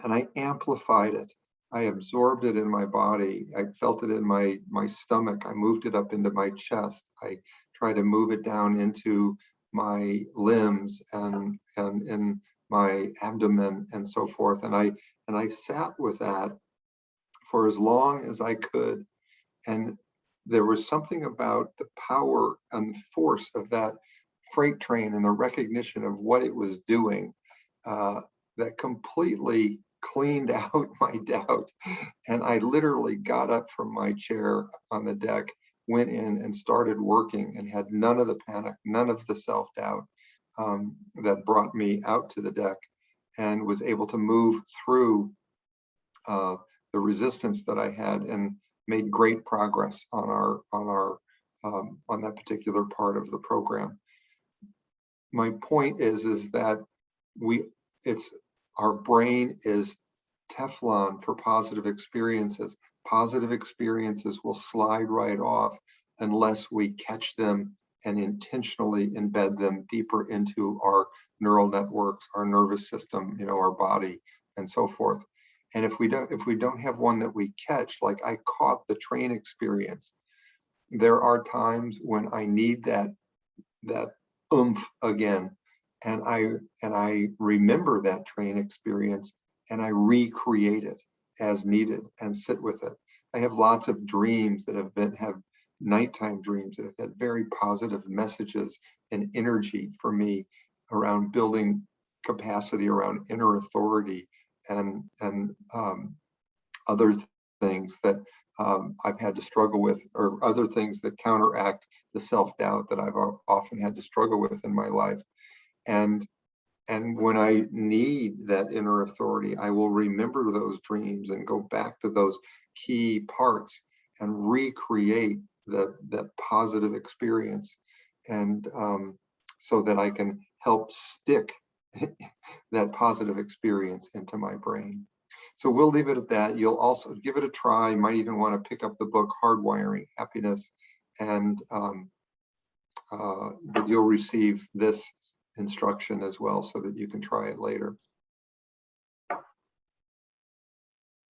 and I amplified it. I absorbed it in my body. I felt it in my stomach. I moved it up into my chest. I tried to move it down into my limbs and in my abdomen and so forth. And I sat with that for as long as I could. And there was something about the power and force of that freight train and the recognition of what it was doing that completely cleaned out my doubt. And I literally got up from my chair on the deck, went in and started working, and had none of the panic, none of the self-doubt that brought me out to the deck, and was able to move through the resistance that I had and made great progress on that particular part of the program. My point is that our brain is Teflon for positive experiences. Positive experiences will slide right off unless we catch them and intentionally embed them deeper into our neural networks, our nervous system, our body, and so forth. And if we don't have one that we catch, like I caught the train experience, there are times when I need that oomph again. And I remember that train experience and I recreate it as needed and sit with it. I have lots of dreams that have nighttime dreams that have had very positive messages and energy for me around building capacity, around inner authority, and other things that I've had to struggle with, or other things that counteract the self-doubt that I've often had to struggle with in my life. And when I need that inner authority, I will remember those dreams and go back to those key parts and recreate that positive experience, and so that I can help stick that positive experience into my brain. So we'll leave it at that. You'll also give it a try. You might even want to pick up the book Hardwiring Happiness, and but you'll receive this instruction as well so that you can try it later.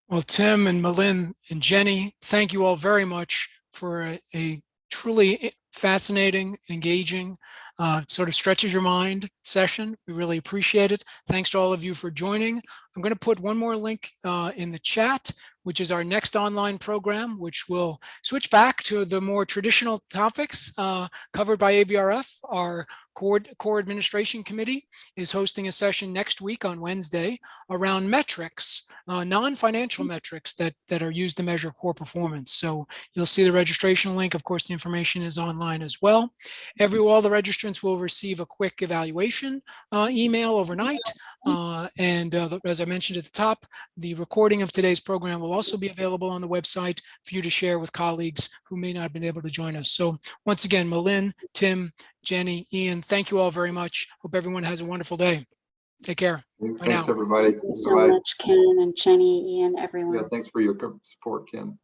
Well, Tim and Malin and Jenny, thank you all very much for a truly fascinating, engaging, sort of stretches your mind session. We really appreciate it. Thanks to all of you for joining. I'm going to put one more link in the chat, which is our next online program, which will switch back to the more traditional topics covered by ABRF. Our core administration committee is hosting a session next week on Wednesday around metrics, non-financial metrics that are used to measure core performance. So you'll see the registration link. Of course, the information is online as well. All the registrants will receive a quick evaluation email overnight. And as I mentioned at the top, the recording of today's program will also be available on the website for you to share with colleagues who may not have been able to join us. So once again, Malin, Tim, Jenny, Ian, thank you all very much. Hope everyone has a wonderful day. Take care. Thanks, everybody. Thank you so much, Ken and Jenny, Ian, everyone. Yeah, thanks for your support, Ken.